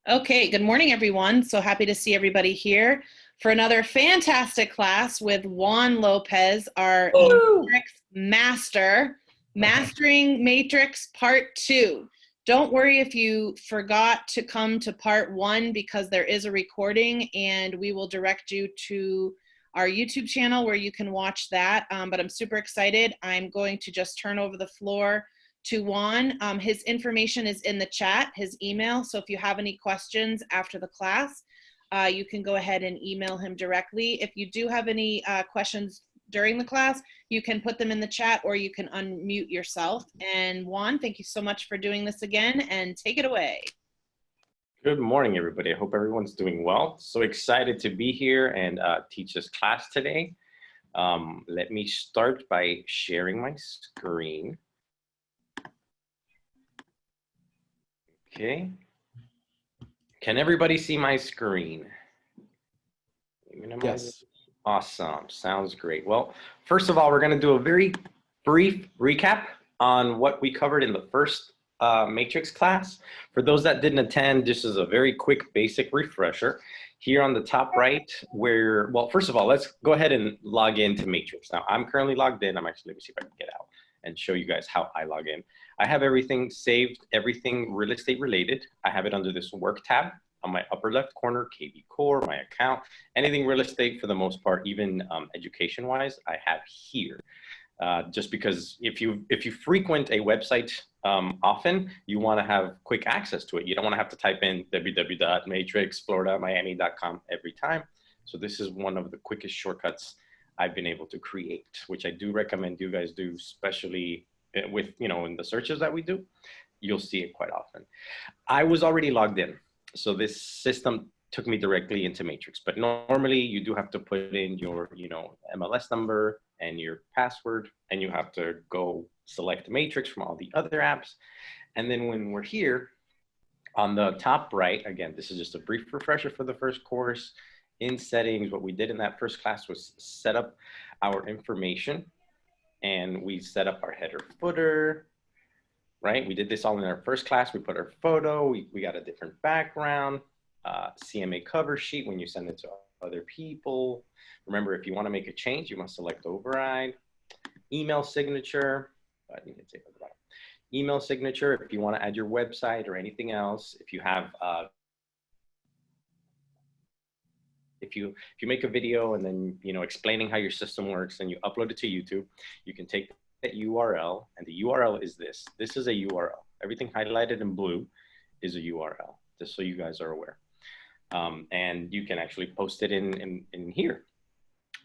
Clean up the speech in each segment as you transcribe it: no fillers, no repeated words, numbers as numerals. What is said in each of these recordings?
Okay, good morning, everyone. So happy to see everybody here for another fantastic class with Juan Lopez, our Woo! Matrix Master, Mastering Matrix Part 2. Don't worry if you forgot to come to Part 1 because there is a recording and we will direct you to our YouTube channel where you can watch that. But I'm super excited. I'm going to just turn over the floor to Juan. His information is in the chat, his email. So if you have any questions after the class, you can go ahead and email him directly. If you do have any questions during the class, you can put them in the chat or you can unmute yourself. And Juan, thank you so much for doing this again, and take it away. Good morning, everybody. I hope everyone's doing well. So excited to be here and teach this class today. Let me start by sharing my screen. Okay. Can everybody see my screen? Yes. Awesome. Sounds great. Well, first of all, we're going to do a very brief recap on what we covered in the first matrix class. For those that didn't attend, this is a very quick basic refresher. Here on the top right, well, first of all, let's go ahead and log into Matrix. Now, I'm currently logged in. Let me see if I can get out and show you guys how I log in. I have everything saved, everything real estate related. I have it under this work tab on my upper left corner, KB Core, my account, anything real estate for the most part, even education-wise, I have here. Just because if you frequent a website often, you want to have quick access to it. You don't want to have to type in www.matrixfloridamiami.com every time. So this is one of the quickest shortcuts I've been able to create, which I do recommend you guys do, especially with, in the searches that we do. You'll see it quite often. I was already logged in, so this system took me directly into Matrix. But normally you do have to put in your, MLS number and your password, and you have to go select Matrix from all the other apps. And then when we're here on the top right, again, this is just a brief refresher for the first course. In settings, what we did in that first class was set up our information, and we set up our header footer, right? We did this all in our first class. We put our photo, we got a different background, CMA cover sheet when you send it to other people. Remember, if you want to make a change, you must select override. Email signature, you can take the bottom. Email signature, if you want to add your website or anything else. If you have, if you make a video and then, explaining how your system works and you upload it to YouTube, you can take that URL, and the URL is this. This is a URL. Everything highlighted in blue is a URL, just so you guys are aware. And you can actually post it in here.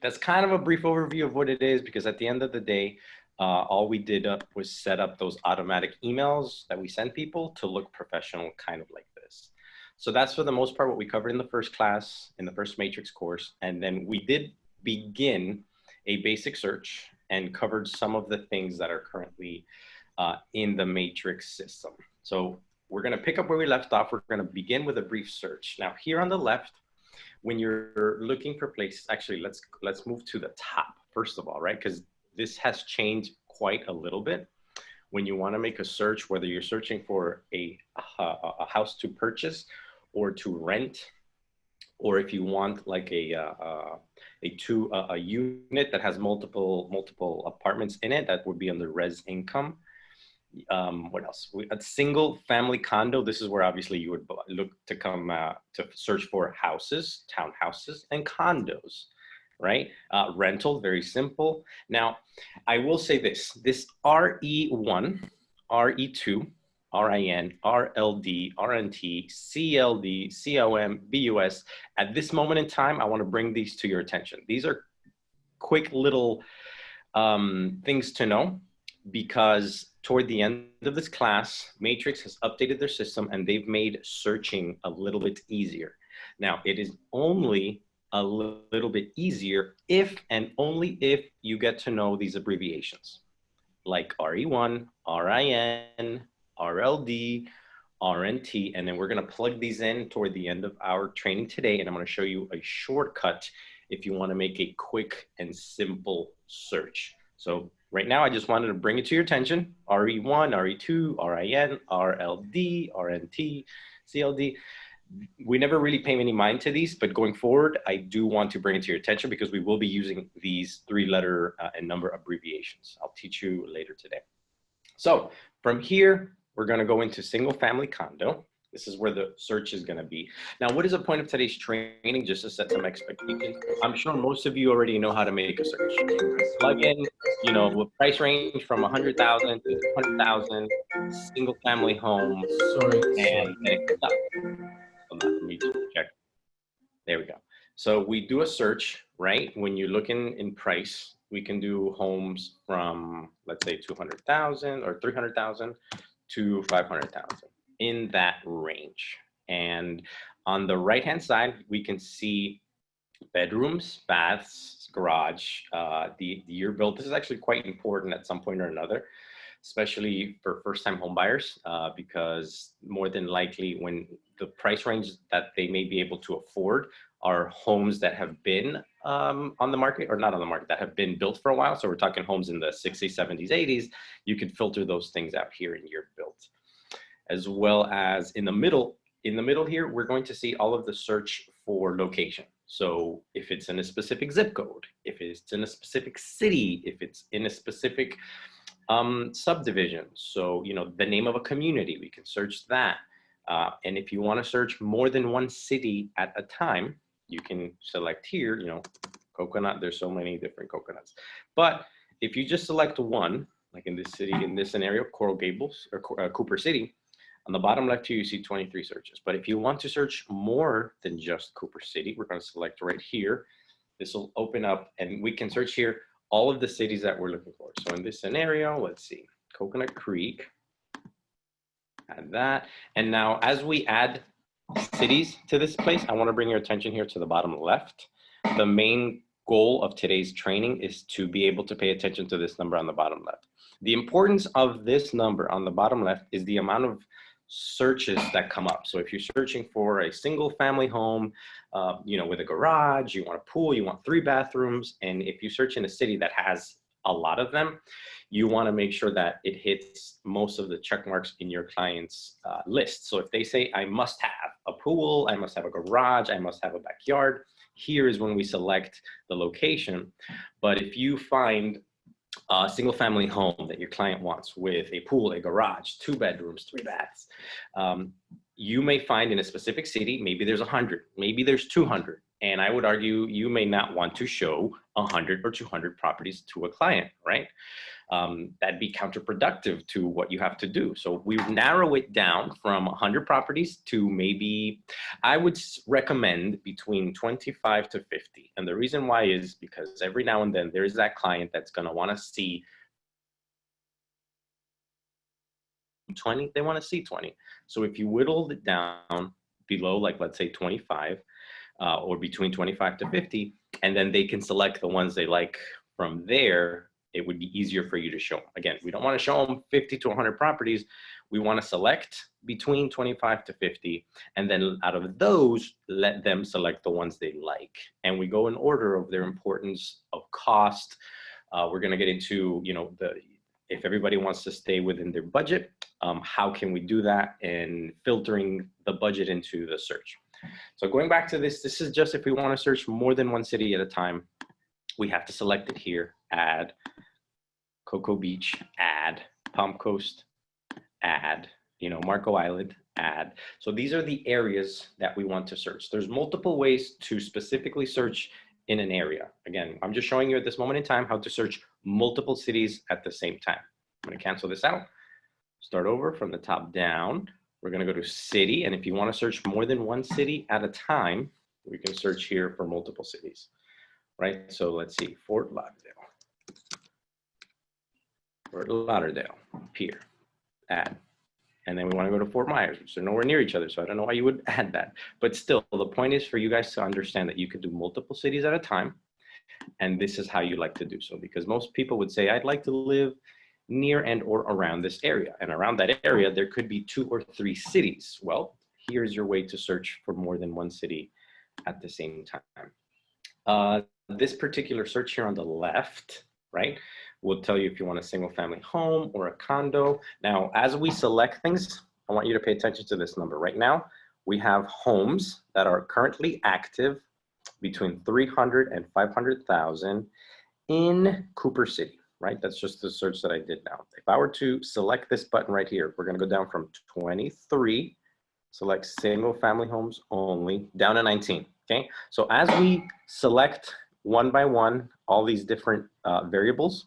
That's kind of a brief overview of what it is, because at the end of the day, all we did was set up those automatic emails that we send people to look professional, kind of like this. So that's for the most part what we covered in the first class, in the first Matrix course. And then we did begin a basic search and covered some of the things that are currently in the Matrix system. So we're going to pick up where we left off. We're going to begin with a brief search. Now, here on the left, when you're looking for places, actually, let's move to the top first of all, right? Because this has changed quite a little bit. When you want to make a search, whether you're searching for a house to purchase or to rent, or if you want like a unit that has multiple apartments in it, that would be under res income. What else? A single family condo. This is where obviously you would look to come to search for houses, townhouses, and condos, right? Rental, very simple. Now, I will say this RE1, RE2, RIN, RLD, RNT, CLD, COM, BUS. At this moment in time, I want to bring these to your attention. These are quick little things to know, because toward the end of this class, Matrix has updated their system and they've made searching a little bit easier. Now, it is only a little bit easier if and only if you get to know these abbreviations, like RE1, RIN, RLD, RNT, and then we're going to plug these in toward the end of our training today, and I'm going to show you a shortcut if you want to make a quick and simple search. So right now, I just wanted to bring it to your attention: RE1, RE2, RIN, RLD, RNT, CLD. we never really pay any mind to these, but going forward, I do want to bring it to your attention because we will be using these 3-letter and number abbreviations. I'll teach you later today. So from here, we're going to go into single family condo. This is where the search is going to be. Now, what is the point of today's training? Just to set some expectations. I'm sure most of you already know how to make a search. Plug in, you know, a price range from 100,000 to 200,000, single family home. Sorry. And it comes up. Hold on, let me check. There we go. So we do a search, right? When you look in price, we can do homes from, let's say, 200,000 or 300,000 to 500,000 in that range. And on the right-hand side, we can see bedrooms, baths, garage, the year built. This is actually quite important at some point or another, especially for first-time home buyers, because more than likely when the price range that they may be able to afford are homes that have been on the market, or not on the market, that have been built for a while. So we're talking homes in the 60s, 70s, 80s. You can filter those things out here in year built. As well as in the middle here, we're going to see all of the search for location. So if it's in a specific zip code, if it's in a specific city, if it's in a specific subdivision. So, you know, the name of a community, we can search that. And if you want to search more than one city at a time, you can select here, you know, coconut. There's so many different coconuts. But if you just select one, like in this city, in this scenario, Coral Gables or Cooper City, on the bottom left here, you see 23 searches. But if you want to search more than just Cooper City, we're going to select right here. This will open up and we can search here all of the cities that we're looking for. So in this scenario, let's see, Coconut Creek, add that. And now as we add cities to this place, I want to bring your attention here to the bottom left. The main goal of today's training is to be able to pay attention to this number on the bottom left. The importance of this number on the bottom left is the amount of searches that come up. So if you're searching for a single family home, you know, with a garage, you want a pool, you want 3 bathrooms, and if you search in a city that has a lot of them, you want to make sure that it hits most of the check marks in your client's list. So if they say, I must have a pool, I must have a garage, I must have a backyard, here is when we select the location. But if you find a single family home that your client wants with a pool, a garage, 2 bedrooms, 3 baths, you may find in a specific city, maybe there's 100, maybe there's 200. And I would argue you may not want to show 100 or 200 properties to a client, right? That'd be counterproductive to what you have to do. So we narrow it down from 100 properties to maybe, I would recommend between 25 to 50. And the reason why is because every now and then there is that client that's going to want to see 20, they want to see 20. So if you whittled it down below, like let's say 25, or between 25 to 50, and then they can select the ones they like from there, it would be easier for you to show them. Again, we don't want to show them 50 to 100 properties. We want to select between 25 to 50, and then out of those, let them select the ones they like. And we go in order of their importance of cost. We're going to get into, you know, if everybody wants to stay within their budget, how can we do that, and filtering the budget into the search. So going back to this is just if we want to search more than one city at a time, we have to select it here, add Cocoa Beach, add Palm Coast, add, you know, Marco Island, add. So these are the areas that we want to search. There's multiple ways to specifically search in an area. Again, I'm just showing you at this moment in time how to search multiple cities at the same time. I'm going to cancel this out, start over from the top down. We're going to go to city. And if you want to search more than one city at a time, we can search here for multiple cities, right? So let's see, Fort Lauderdale, here, add. And then we want to go to Fort Myers, which are nowhere near each other. So I don't know why you would add that. But still, the point is for you guys to understand that you can do multiple cities at a time. And this is how you like to do so. Because most people would say, I'd like to live near and or around this area. And around that area, there could be 2 or 3 cities. Well, here's your way to search for more than one city at the same time. This particular search here on the left, right, will tell you if you want a single family home or a condo. Now, as we select things, I want you to pay attention to this number. Right now, we have homes that are currently active between 300 and 500,000 in Cooper City, right? That's just the search that I did now. If I were to select this button right here, we're gonna go down from 23, select single family homes only, down to 19, okay? So as we select one by one, all these different variables,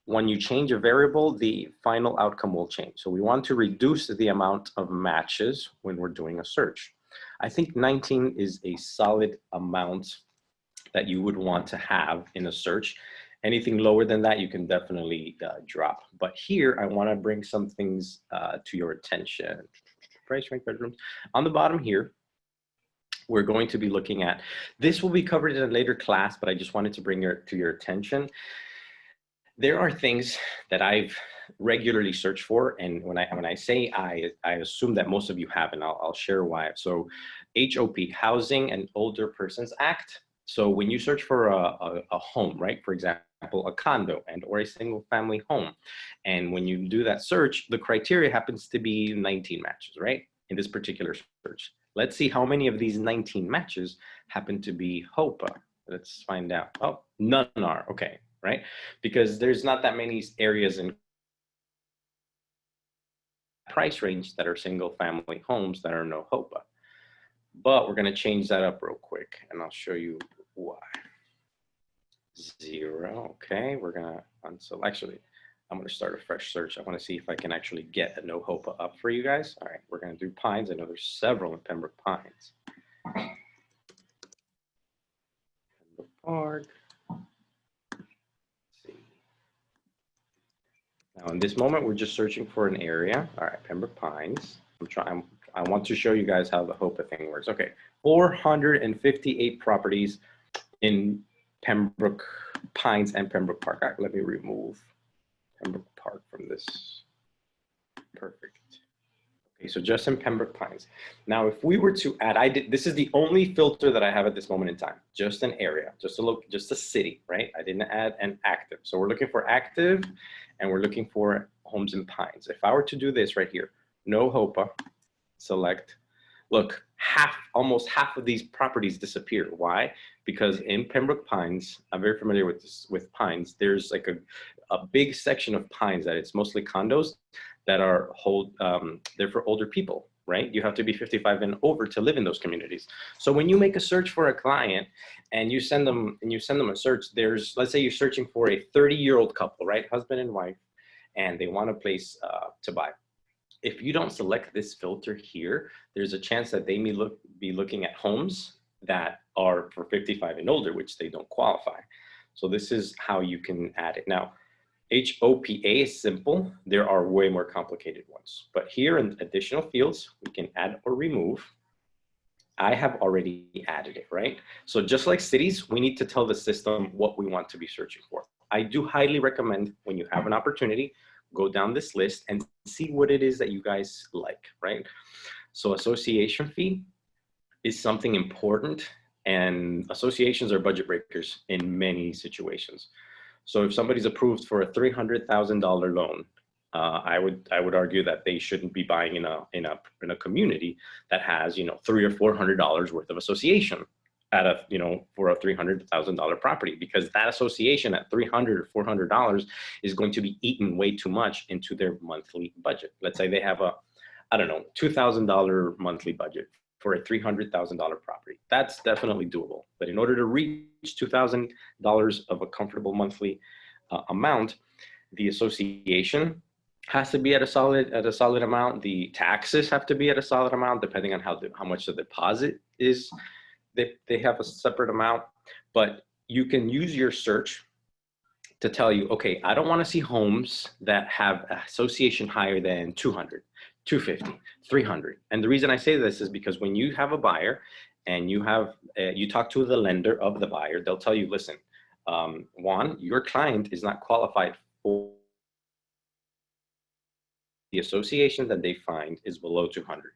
when you change a variable, the final outcome will change. So we want to reduce the amount of matches when we're doing a search. I think 19 is a solid amount that you would want to have in a search. Anything lower than that, you can definitely drop. But here, I want to bring some things to your attention. Price rank bedrooms. On the bottom here, we're going to be looking at, this will be covered in a later class, but I just wanted to bring it to your attention. There are things that I've regularly searched for, and when I say I assume that most of you have, and I'll share why. So HOP, Housing and Older Persons Act. So when you search for a home, right, for example, a condo and or a single family home, and when you do that search, the criteria happens to be 19 matches, right, in this particular search. Let's see how many of these 19 matches happen to be HOPA. Let's find out. Oh, none are. Okay, right? Because there's not that many areas in price range that are single family homes that are no HOPA. But we're going to change that up real quick, and I'll show you why. 0. Okay, we're going to unselect. Actually, I'm going to start a fresh search. I want to see if I can actually get a no HOPA up for you guys. All right, we're going to do Pines. I know there's several in Pembroke Pines. Pembroke Park. Let's see. Now, in this moment, we're just searching for an area. All right, Pembroke Pines. I want to show you guys how the HOPA thing works. Okay, 458 properties in Pembroke Pines and Pembroke Park. All right, let me remove Pembroke Park from this. Perfect. Okay, so just in Pembroke Pines. Now, if we were to add, this is the only filter that I have at this moment in time. Just an area, just a city, right? I didn't add an active. So we're looking for active, and we're looking for homes in Pines. If I were to do this right here, no HOPA, select, look, almost half of these properties disappear. Why? Because in Pembroke Pines, I'm very familiar with this, with Pines, there's like a big section of Pines that it's mostly condos that are they're for older people, right? You have to be 55 and over to live in those communities. So when you make a search for a client and you send them a search, let's say you're searching for a 30-year-old couple, right? Husband and wife, and they want a place to buy. If you don't select this filter here, there's a chance that they may be looking at homes that are for 55 and older, which they don't qualify. So this is how you can add it. Now, HOPA is simple. There are way more complicated ones. But here in additional fields, we can add or remove. I have already added it, right? So just like cities, we need to tell the system what we want to be searching for. I do highly recommend when you have an opportunity, go down this list and see what it is that you guys like, right? So association fee is something important, and associations are budget breakers in many situations. So if somebody's approved for a $300,000 loan, I would argue that they shouldn't be buying in a community that has, $300 or $400 worth of association for a $300,000 property, because that association at $300 or $400 is going to be eaten way too much into their monthly budget. Let's say they have a, $2,000 monthly budget for a $300,000 property. That's definitely doable. But in order to reach $2,000 of a comfortable monthly amount, the association has to be at a solid amount. The taxes have to be at a solid amount, depending on how much the deposit is. They have a separate amount, but you can use your search to tell you, okay, I don't want to see homes that have association higher than 200, 250, 300. And the reason I say this is because when you have a buyer and you talk to the lender of the buyer, they'll tell you, listen, Juan, your client is not qualified for the association that they find is below 200,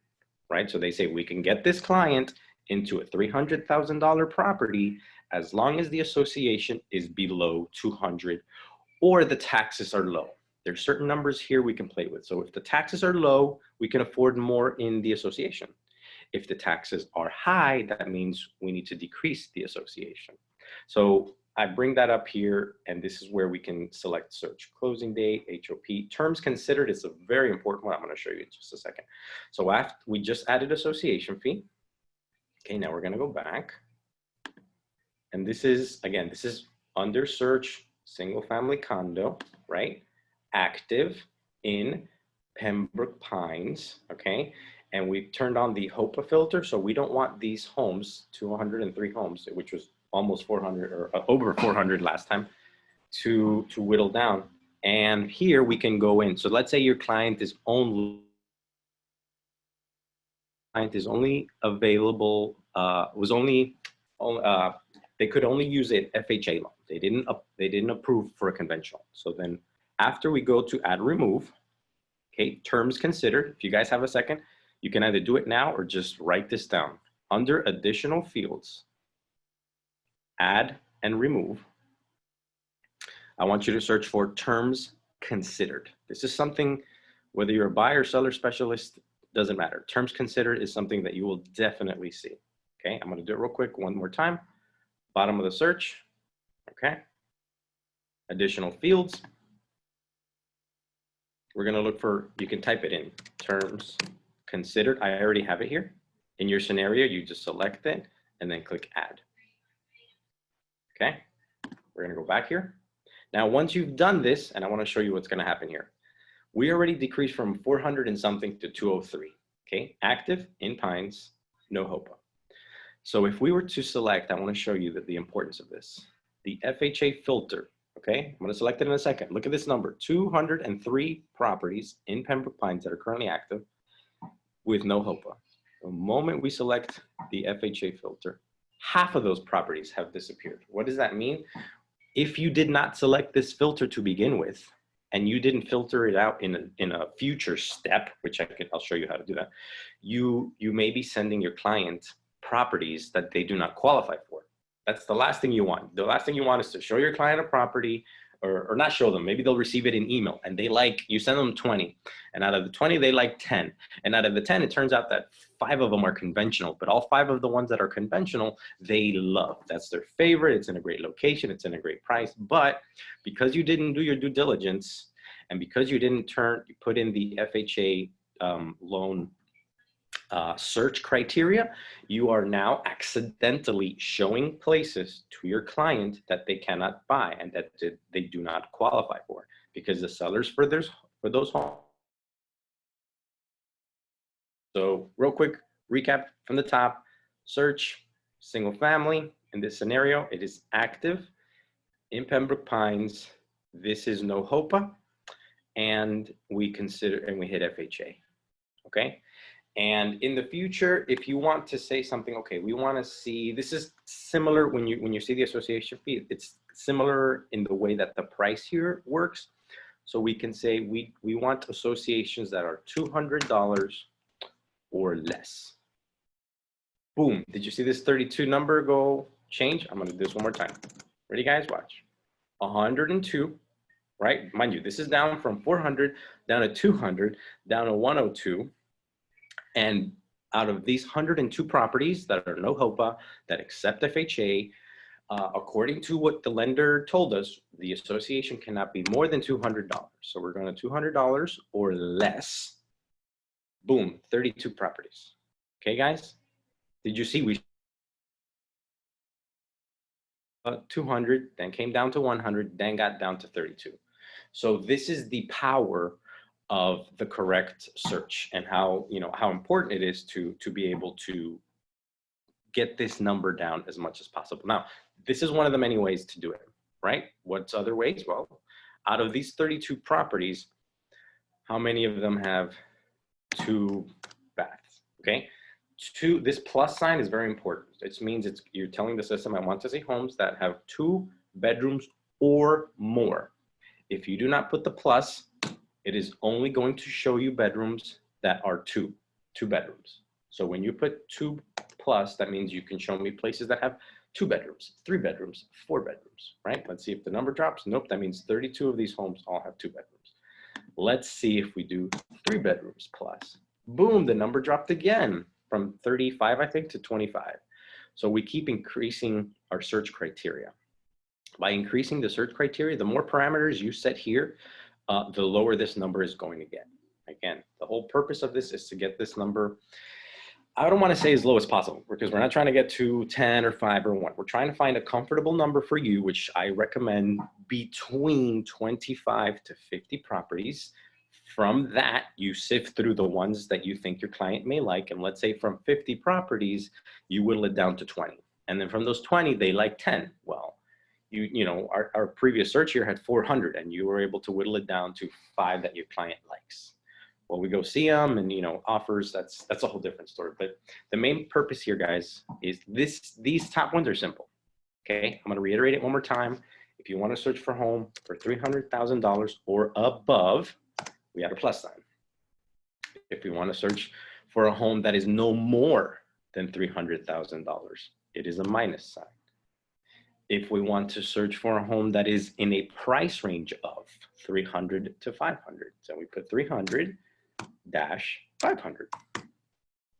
right? So they say, we can get this client into a $300,000 property as long as the association is below 200 or the taxes are low. There's certain numbers here we can play with. So if the taxes are low, we can afford more in the association. If the taxes are high, that means we need to decrease the association. So I bring that up here, and this is where we can select search. Closing date, HOP, terms considered is a very important one. I'm going to show you in just a second. So after we just added association fee. Okay, now we're going to go back. And this is, again, this is under search, single family condo, right? Active in Pembroke Pines, okay? And we've turned on the HOPA filter, so we don't want these homes, 203 homes, which was almost 400 or over 400 last time, to whittle down. And here we can go in. So let's say your client is only available, they could only use it FHA loan. They didn't approve for a conventional. So then after we go to add remove, okay, terms considered, if you guys have a second, you can either do it now or just write this down. Under additional fields, add and remove, I want you to search for terms considered. This is something, whether you're a buyer, seller, specialist, doesn't matter. Terms considered is something that you will definitely see. Okay, I'm gonna do it real quick one more time. Bottom of the search, okay. Additional fields. We're gonna look for, you can type it in, terms considered. I already have it here. In your scenario, you just select it and then click add. Okay, we're gonna go back here. Now, once you've done this, and I wanna show you what's gonna happen here. We already decreased from 400 and something to 203, okay? Active, in Pines, no HOPA. So if we were to select, I wanna show you the importance of this. The FHA filter, okay? I'm gonna select it in a second. Look at this number, 203 properties in Pembroke Pines that are currently active with no HOPA. The moment we select the FHA filter, half of those properties have disappeared. What does that mean? If you did not select this filter to begin with, and you didn't filter it out in a future step, which I'll show you how to do that, you may be sending your client properties that they do not qualify for. That's the last thing you want. The last thing you want is to show your client a property, or not show them. Maybe they'll receive it in email, and they like, you send them 20, and out of the 20, they like 10. And out of the 10, it turns out that 5 of them are conventional, but all 5 of the ones that are conventional, they love. That's their favorite. It's in a great location. It's in a great price. But because you didn't do your due diligence, and because you didn't put in the FHA loan search criteria, you are now accidentally showing places to your client that they cannot buy and that they do not qualify for, because the sellers for those homes. So real quick recap from the top, search single family. In this scenario, it is active in Pembroke Pines. This is no HOPA, and we hit FHA, okay? And in the future, if you want to say something, okay, we want to see, this is similar when you see the association fee, it's similar in the way that the price here works. So we can say we want associations that are $200 or less. Boom, did you see this 32 number go change? I'm gonna do this one more time. Ready, guys? Watch. 102, right? Mind you, this is down from 400, down to 200, down to 102. And out of these 102 properties that are no HOPA, that accept FHA, according to what the lender told us, the association cannot be more than $200. So we're going to $200 or less. Boom, 32 properties. Okay, guys? Did you see we 200, then came down to 100, then got down to 32. So this is the power of the correct search, and how important it is to be able to get this number down as much as possible. Now, this is one of the many ways to do it, right? What's other ways? Well, out of these 32 properties, how many of them have 2 baths? Okay, this plus sign is very important. It means you're telling the system, I want to see homes that have 2 bedrooms or more. If you do not put the plus, it is only going to show you bedrooms that are 2 bedrooms. So when you put 2 plus, that means you can show me places that have 2 bedrooms, 3 bedrooms, 4 bedrooms, right? Let's see if the number drops. Nope, that means 32 of these homes all have 2 bedrooms. Let's see if we do 3 bedrooms plus. Boom, the number dropped again from 35, I think, to 25. So we keep increasing our search criteria. By increasing the search criteria, the more parameters you set here, the lower this number is going to get. Again, the whole purpose of this is to get this number, I don't want to say as low as possible, because we're not trying to get to 10 or 5 or 1. We're trying to find a comfortable number for you, which I recommend between 25 to 50 properties. From that, you sift through the ones that you think your client may like. And let's say from 50 properties, you whittle it down to 20. And then from those 20, they like 10. Well, you know, our previous search here had 400, and you were able to whittle it down to 5 that your client likes. Well, we go see them, and you know, offers, that's a whole different story. But the main purpose here, guys, is these top ones are simple. Okay, I'm going to reiterate it one more time. If you want to search for a home for $300,000 or above, we add a plus sign. If we want to search for a home that is no more than $300,000, it is a minus sign. If we want to search for a home that is in a price range of 300 to 500, so we put 300-500,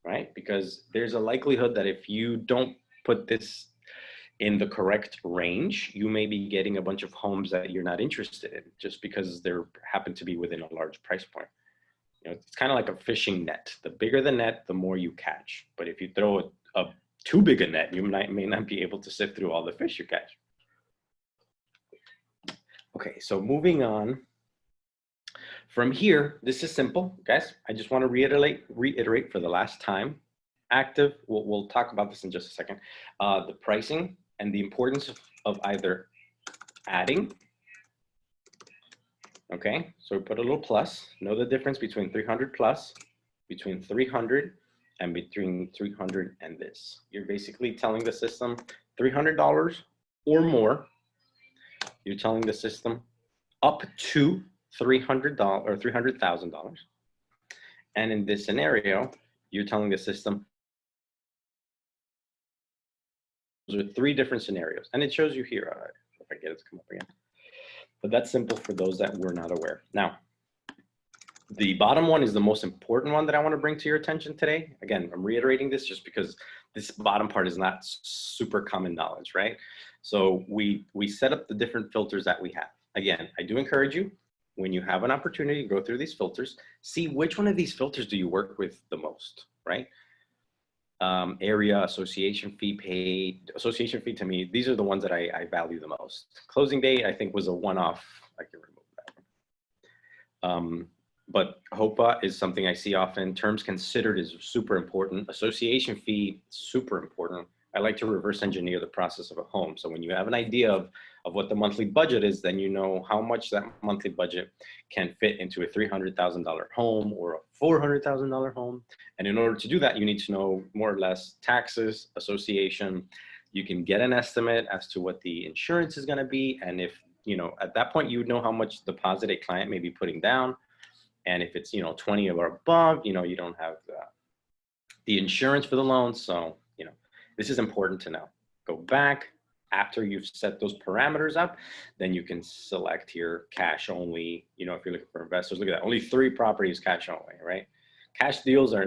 right? Because there's a likelihood that if you don't put this in the correct range, you may be getting a bunch of homes that you're not interested in just because they happen to be within a large price point. You know, it's kind of like a fishing net. The bigger the net, the more you catch. But if you throw a too big a net, you may not be able to sift through all the fish you catch. Okay, so moving on. From here, this is simple, guys. I just want to reiterate for the last time. Active, we'll talk about this in just a second. The pricing and the importance of either adding. Okay, so we put a little plus. Know the difference between 300 plus, between 300, and between 300 and this. You're basically telling the system $300 or more. You're telling the system up to $300 or $300,000. And in this scenario, you're telling the system, those are 3 different scenarios. And it shows you here, if I get it to come up again. But that's simple for those that were not aware. Now, the bottom one is the most important one that I want to bring to your attention today. Again, I'm reiterating this just because this bottom part is not super common knowledge, right? So we set up the different filters that we have. Again, I do encourage you, when you have an opportunity to go through these filters, see which one of these filters do you work with the most, right? Area, association fee paid. Association fee, to me, these are the ones that I value the most. Closing date, I think, was a one-off. I can remove that one. But HOPA is something I see often. Terms considered is super important. Association fee, super important. I like to reverse engineer the process of a home. So when you have an idea of what the monthly budget is, then you know how much that monthly budget can fit into a $300,000 home or a $400,000 home. And in order to do that, you need to know more or less taxes, association. You can get an estimate as to what the insurance is going to be. And if, you know, at that point, you know how much deposit a client may be putting down. And if it's, you know, 20 or above, you know, you don't have the insurance for the loan. So, you know, this is important to know. Go back after you've set those parameters up, then you can select here cash only. You know, if you're looking for investors, look at that. Only 3 properties cash only, right? Cash deals are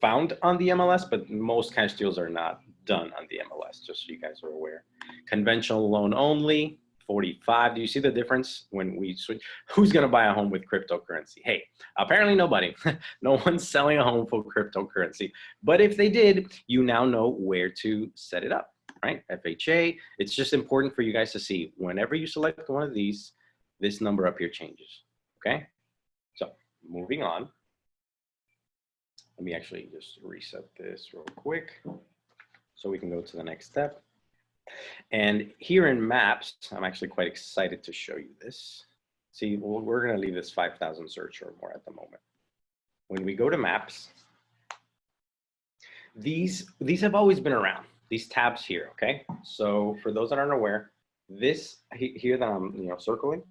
found on the MLS, but most cash deals are not done on the MLS, just so you guys are aware. Conventional loan only, 45. Do you see the difference when we switch? Who's going to buy a home with cryptocurrency? Hey, apparently nobody. No one's selling a home for cryptocurrency. But if they did, you now know where to set it up, right? FHA. It's just important for you guys to see whenever you select one of these, this number up here changes. Okay. So moving on. Let me actually just reset this real quick so we can go to the next step. And here in maps, I'm actually quite excited to show you this. See, we're going to leave this 5,000 search or more at the moment. When we go to maps, these have always been around, these tabs here, okay? So for those that aren't aware, this here that I'm circling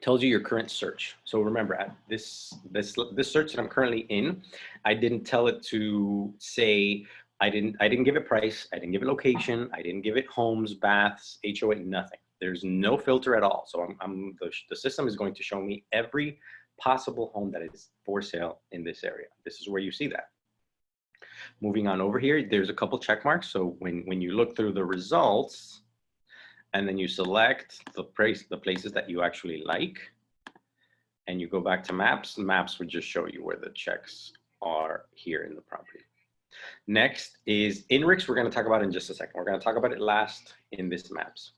tells you your current search. So remember, at this search that I'm currently in, I didn't tell it to say, I didn't give it price, I didn't give it location, I didn't give it homes, baths, HOA, nothing. There's no filter at all. So the system is going to show me every possible home that is for sale in this area. This is where you see that. Moving on over here, there's a couple check marks. So when you look through the results and then you select the places that you actually like, and you go back to maps, maps would just show you where the checks are here in the property. Next is INRIX. We're going to talk about it in just a second. We're going to talk about it last in this maps.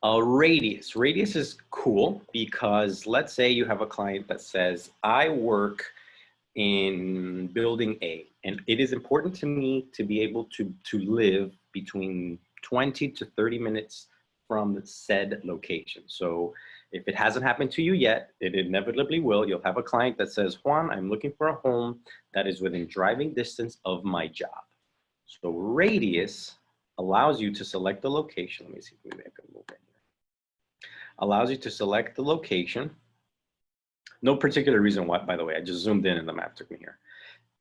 Radius. Radius is cool because let's say you have a client that says, I work in building A, and it is important to me to be able to live between 20 to 30 minutes from said location. So if it hasn't happened to you yet, it inevitably will. You'll have a client that says, Juan, I'm looking for a home that is within driving distance of my job. So radius allows you to select the location. Let me see if maybe I can move in here. Allows you to select the location. No particular reason why, by the way, I just zoomed in and the map took me here.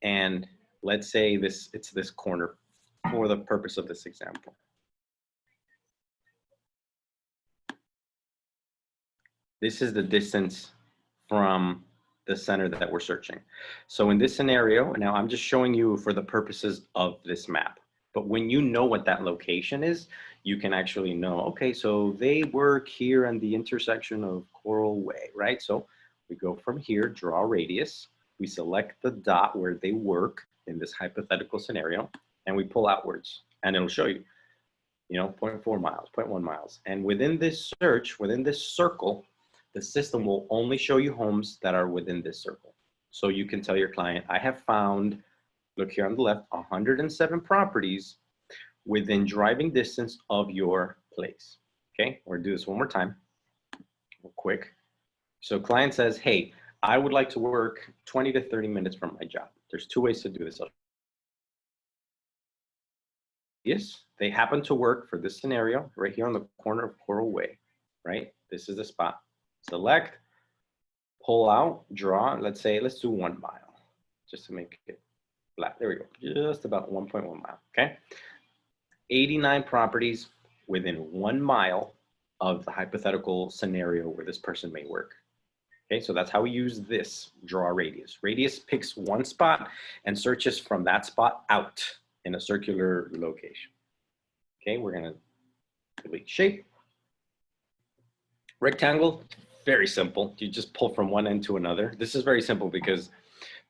And let's say it's this corner for the purpose of this example. This is the distance from the center that we're searching. So in this scenario, now I'm just showing you for the purposes of this map. But when you know what that location is, you can actually know, okay, so they work here on the intersection of Coral Way, right? So we go from here, draw radius. We select the dot where they work in this hypothetical scenario, and we pull outwards, and it'll show you, 0.4 miles, 0.1 miles. And within this search, within this circle, the system will only show you homes that are within this circle. So you can tell your client, I have found, look here on the left, 107 properties within driving distance of your place. Okay, we're gonna do this one more time, real quick. So client says, hey, I would like to work 20 to 30 minutes from my job. There's two ways to do this. Yes, they happen to work for this scenario right here on the corner of Coral Way, right? This is the spot. Select, pull out, draw, let's do 1 mile, just to make it flat. There we go, just about 1.1 mile, okay? 89 properties within 1 mile of the hypothetical scenario where this person may work. Okay, so that's how we use this draw radius. Radius picks one spot and searches from that spot out in a circular location. Okay, we're gonna delete shape. Rectangle, very simple. You just pull from one end to another. This is very simple because,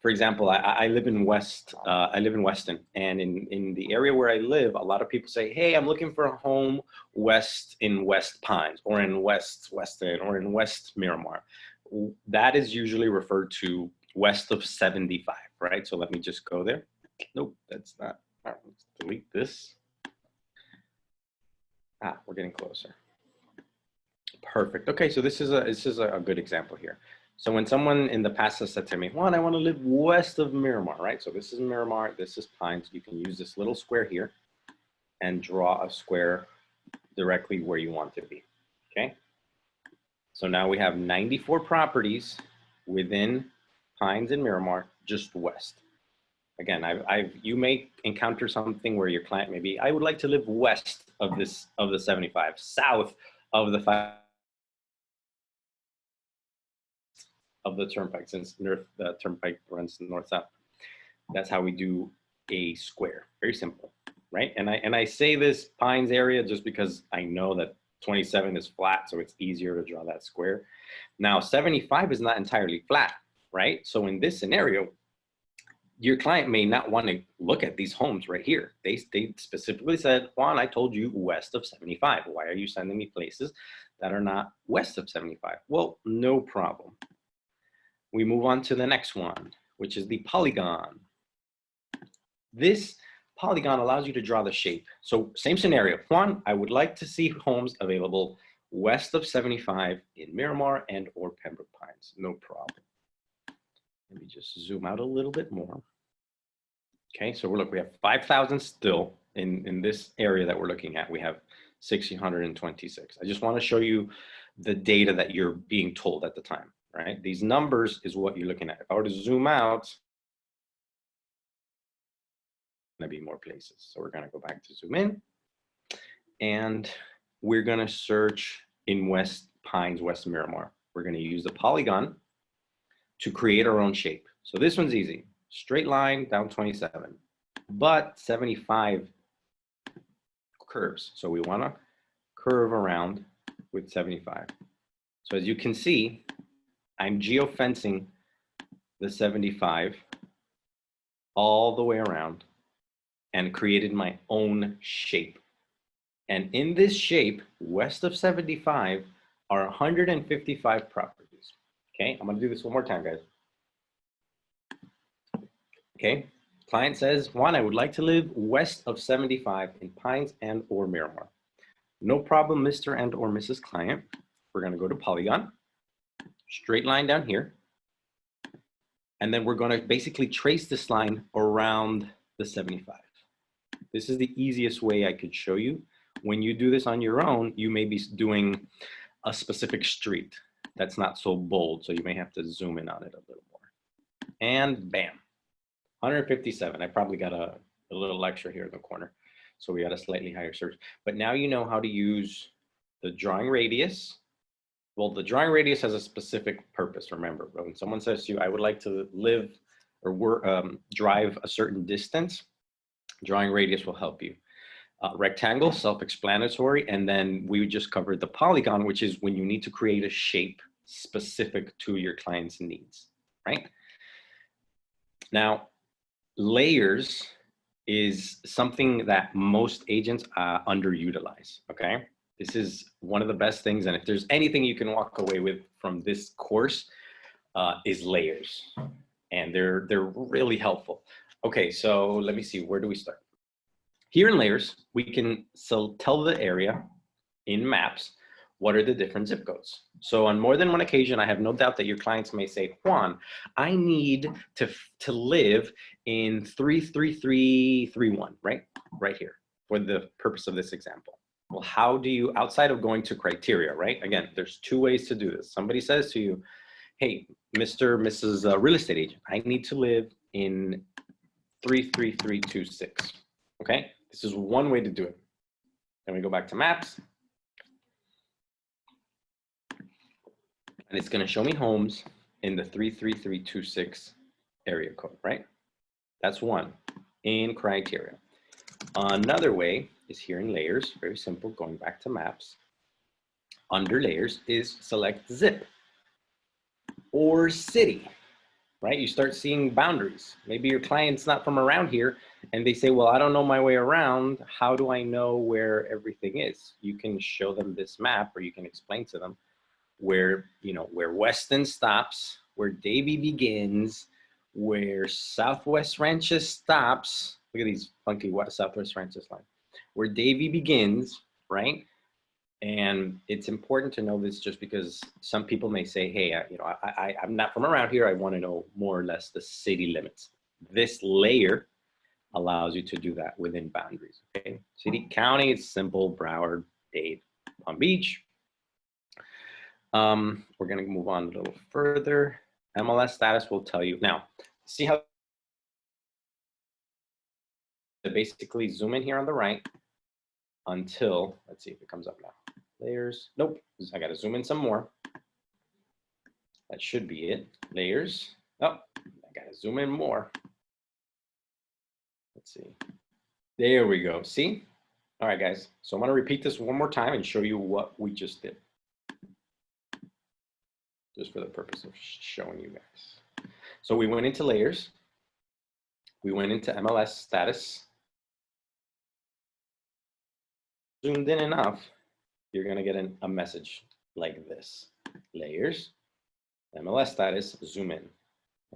for example, I live in Weston, and in the area where I live, a lot of people say, hey, I'm looking for a home in West Pines, or in Weston, or in West Miramar. That is usually referred to west of 75, right? So let me just go there. Nope, that's not. All right, let's delete this. We're getting closer. Perfect. Okay, so this is a good example here. So when someone in the past has said to me, Juan, I want to live west of Miramar, right? So this is Miramar, this is Pines. You can use this little square here and draw a square directly where you want to be, okay? So now we have 94 properties within Pines and Miramar, just west. Again, you may encounter something where your client may be, I would like to live west of the 75, south of the 5 of the turnpike, since the turnpike runs north-south. That's how we do a square. Very simple, right? And I say this Pines area just because I know that 27 is flat, so it's easier to draw that square. Now 75 is not entirely flat, right? So in this scenario, your client may not want to look at these homes right here. They specifically said, Juan, I told you west of 75. Why are you sending me places that are not west of 75? Well, no problem. We move on to the next one, which is the polygon. This polygon allows you to draw the shape. So same scenario. Juan, I would like to see homes available west of 75 in Miramar and or Pembroke Pines. No problem. Let me just zoom out a little bit more. Okay, so look, we have 5,000 still in this area that we're looking at. We have 1,626. I just want to show you the data that you're being told at the time, right? These numbers is what you're looking at. If I were to zoom out, going to be more places. So we're going to go back to zoom in, and we're gonna search in West Pines, West Miramar. We're gonna use the polygon to create our own shape. So this one's easy. Straight line down 27, but 75 curves. So we wanna curve around with 75. So as you can see, I'm geofencing the 75 all the way around and created my own shape. And in this shape, west of 75 are 155 properties. Okay, I'm gonna do this one more time, guys. Okay, client says, Juan, I would like to live west of 75 in Pines and or Miramar. No problem, Mr. and or Mrs. Client. We're gonna go to polygon, straight line down here. And then we're gonna basically trace this line around the 75. This is the easiest way I could show you. When you do this on your own, you may be doing a specific street that's not so bold, so you may have to zoom in on it a little more. And bam, 157. I probably got a little extra here in the corner, so we got a slightly higher search. But now you know how to use the drawing radius. Well, the drawing radius has a specific purpose, remember. When someone says to you, I would like to live or drive a certain distance, drawing radius will help you. Rectangle, self-explanatory, and then we just covered the polygon, which is when you need to create a shape specific to your client's needs, right? Now, layers is something that most agents underutilize, okay? This is one of the best things, and if there's anything you can walk away with from this course, is layers, and they're really helpful. Okay, so let me see, where do we start? Here in layers, we can tell the area in maps what are the different zip codes. So on more than one occasion, I have no doubt that your clients may say, Juan, I need to live in 33331, right? Right here, for the purpose of this example. Well, how do you, outside of going to criteria, right? Again, there's two ways to do this. Somebody says to you, hey, Mr. Mrs. Real estate agent, I need to live in 33326, okay? This is one way to do it. Then we go back to maps. And it's gonna show me homes in the 33326 area code, right? That's one, in criteria. Another way is here in layers, very simple, going back to maps. Under layers is select zip or city, right? You start seeing boundaries. Maybe your client's not from around here and they say, well, I don't know my way around. How do I know where everything is? You can show them this map, or you can explain to them where, you know, where Weston stops, where Davie begins, where Southwest Ranches stops. Look at these funky Southwest Ranches line. Where Davie begins, right? And it's important to know this just because some people may say, hey, you know, I'm not from around here. I want to know more or less the city limits. This layer allows you to do that within boundaries, okay? City, county, it's simple, Broward, Dade, Palm Beach. We're gonna move on a little further. MLS status will tell you. Now, see how to basically zoom in here on the right until, let's see if it comes up now. Layers, nope, I gotta zoom in some more. That should be it. Layers, oh, I gotta zoom in more. Let's see. There we go, see? All right, guys, so I'm gonna repeat this one more time and show you what we just did. Just for the purpose of showing you guys. So we went into layers. We went into MLS status. Zoomed in enough, you're gonna get a message like this. Layers, MLS status, zoom in.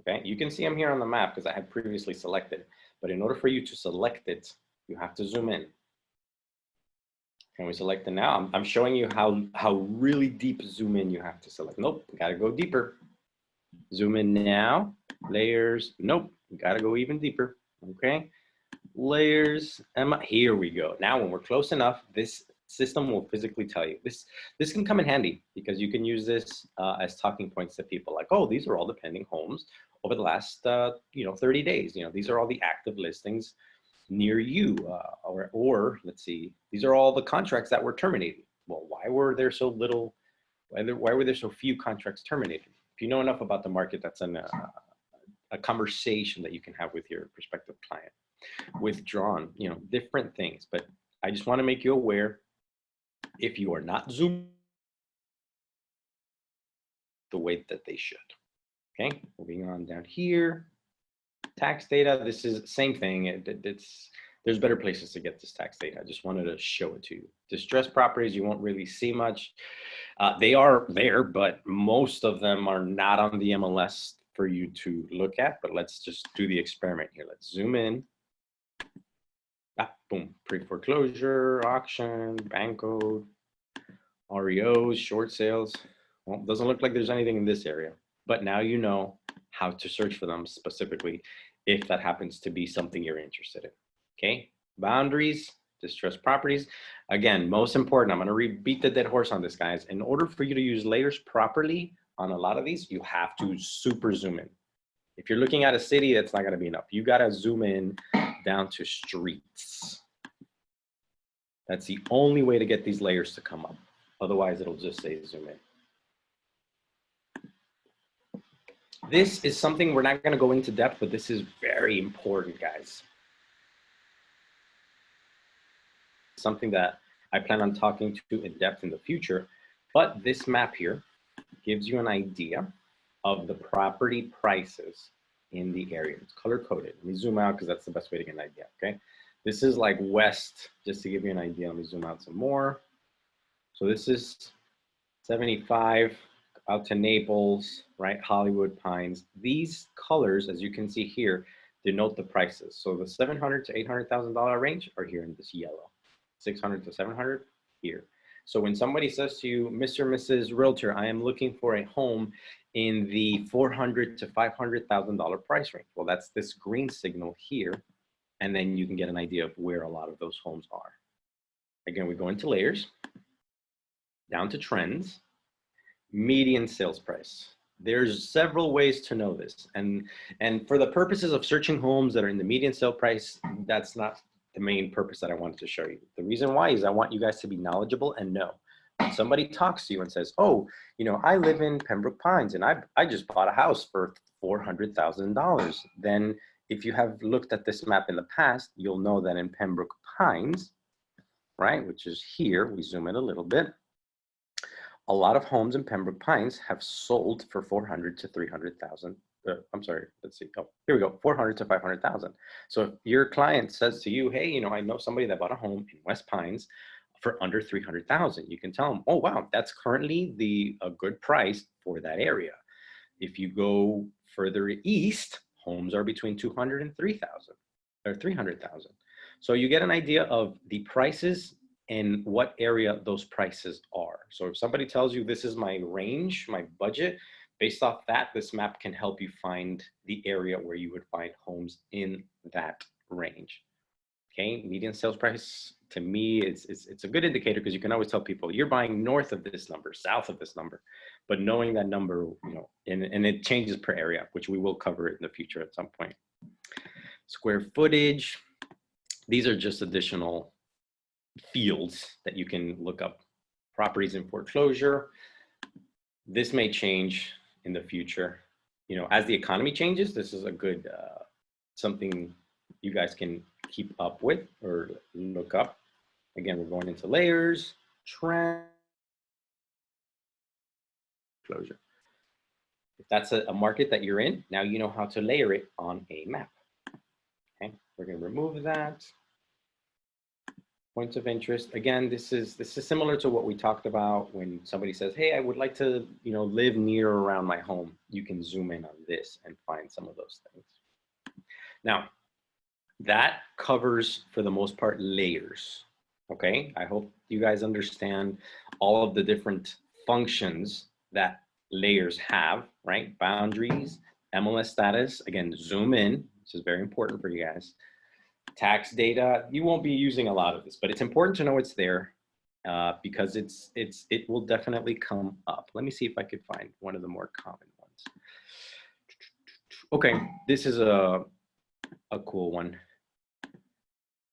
Okay, you can see I'm here on the map because I had previously selected, but in order for you to select it, you have to zoom in. Can we select it now? I'm showing you how really deep zoom in you have to select. Nope, gotta go deeper. Zoom in now, layers, nope, gotta go even deeper, okay? Layers, here we go. Now when we're close enough, this system will physically tell you. This can come in handy because you can use this as talking points to people like, oh, these are all the pending homes over the last 30 days. You know, these are all the active listings near you, or let's see, these are all the contracts that were terminated. well, why were there so little, why were there so few contracts terminated? If you know enough about the market, that's a conversation that you can have with your prospective client. Withdrawn, you know, different things. But I just want to make you aware, if you are not Zoom the way that they should. Okay, moving on down here. Tax data, this is same thing. There's better places to get this tax data. I just wanted to show it to you. Distressed properties, you won't really see much. They are there, but most of them are not on the MLS for you to look at. But let's just do the experiment here. Let's zoom in. Boom, pre-foreclosure, auction, bank code, REOs, short sales. Well, doesn't look like there's anything in this area, but now you know how to search for them specifically if that happens to be something you're interested in. Okay, boundaries, distressed properties. Again, most important, I'm going to rebeat the dead horse on this, guys. In order for you to use layers properly on a lot of these, you have to super zoom in. If you're looking at a city, that's not going to be enough. You got to zoom in down to streets. That's the only way to get these layers to come up. Otherwise, it'll just say zoom in. This is something we're not going to go into depth, but this is very important, guys. Something that I plan on talking to in depth in the future. But this map here gives you an idea of the property prices in the area. It's color coded. Let me zoom out because that's the best way to get an idea. Okay. This is like west, just to give you an idea. Let me zoom out some more. So this is 75 out to Naples, right? Hollywood, Pines. These colors, as you can see here, denote the prices. So the $700,000 to $800,000 range are here in this yellow. 600 to 700 here. So when somebody says to you, Mr. or Mrs. Realtor, I am looking for a home in the $400,000 to $500,000 price range. Well, that's this green signal here. And then you can get an idea of where a lot of those homes are. Again, we go into layers, down to trends, median sales price. There's several ways to know this. And for the purposes of searching homes that are in the median sale price, that's not the main purpose that I wanted to show you. The reason why is I want you guys to be knowledgeable and know. When somebody talks to you and says, oh, you know, I live in Pembroke Pines and I just bought a house for $400,000. Then if you have looked at this map in the past, you'll know that in Pembroke Pines, right, which is here, we zoom in a little bit, a lot of homes in Pembroke Pines have sold for $400,000 to $300,000. I'm sorry, let's see. Oh, here we go, $400,000 to $500,000. So if your client says to you, hey, you know, I know somebody that bought a home in West Pines for under $300,000, you can tell them, oh, wow, that's currently a good price for that area. If you go further east, homes are between $200,000 and $300,000. So you get an idea of the prices and what area those prices are. So if somebody tells you this is my range, my budget, based off that, this map can help you find the area where you would find homes in that range. Okay, median sales price, to me, it's a good indicator because you can always tell people you're buying north of this number, south of this number, but knowing that number, you know, and it changes per area, which we will cover it in the future at some point. Square footage, these are just additional fields that you can look up. Properties in foreclosure, this may change in the future. You know, as the economy changes, this is a good, something you guys can keep up with or look up. Again, we're going into layers, trend, closure. If that's a market that you're in, now you know how to layer it on a map. Okay, we're going to remove that. Points of interest. Again, this is similar to what we talked about when somebody says, hey, I would like to, you know, live near or around my home. You can zoom in on this and find some of those things. Now, that covers, for the most part, layers. Okay, I hope you guys understand all of the different functions that layers have, right? Boundaries, MLS status, again, zoom in, which is very important for you guys. Tax data, you won't be using a lot of this, but it's important to know it's there because it will definitely come up. Let me see if I could find one of the more common ones. Okay, this is a cool one.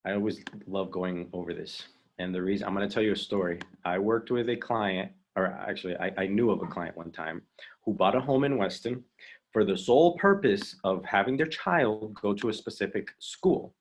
I always love going over this. And the reason, I'm going to tell you a story. I worked with a client, or actually I knew of a client one time who bought a home in Weston for the sole purpose of having their child go to a specific school.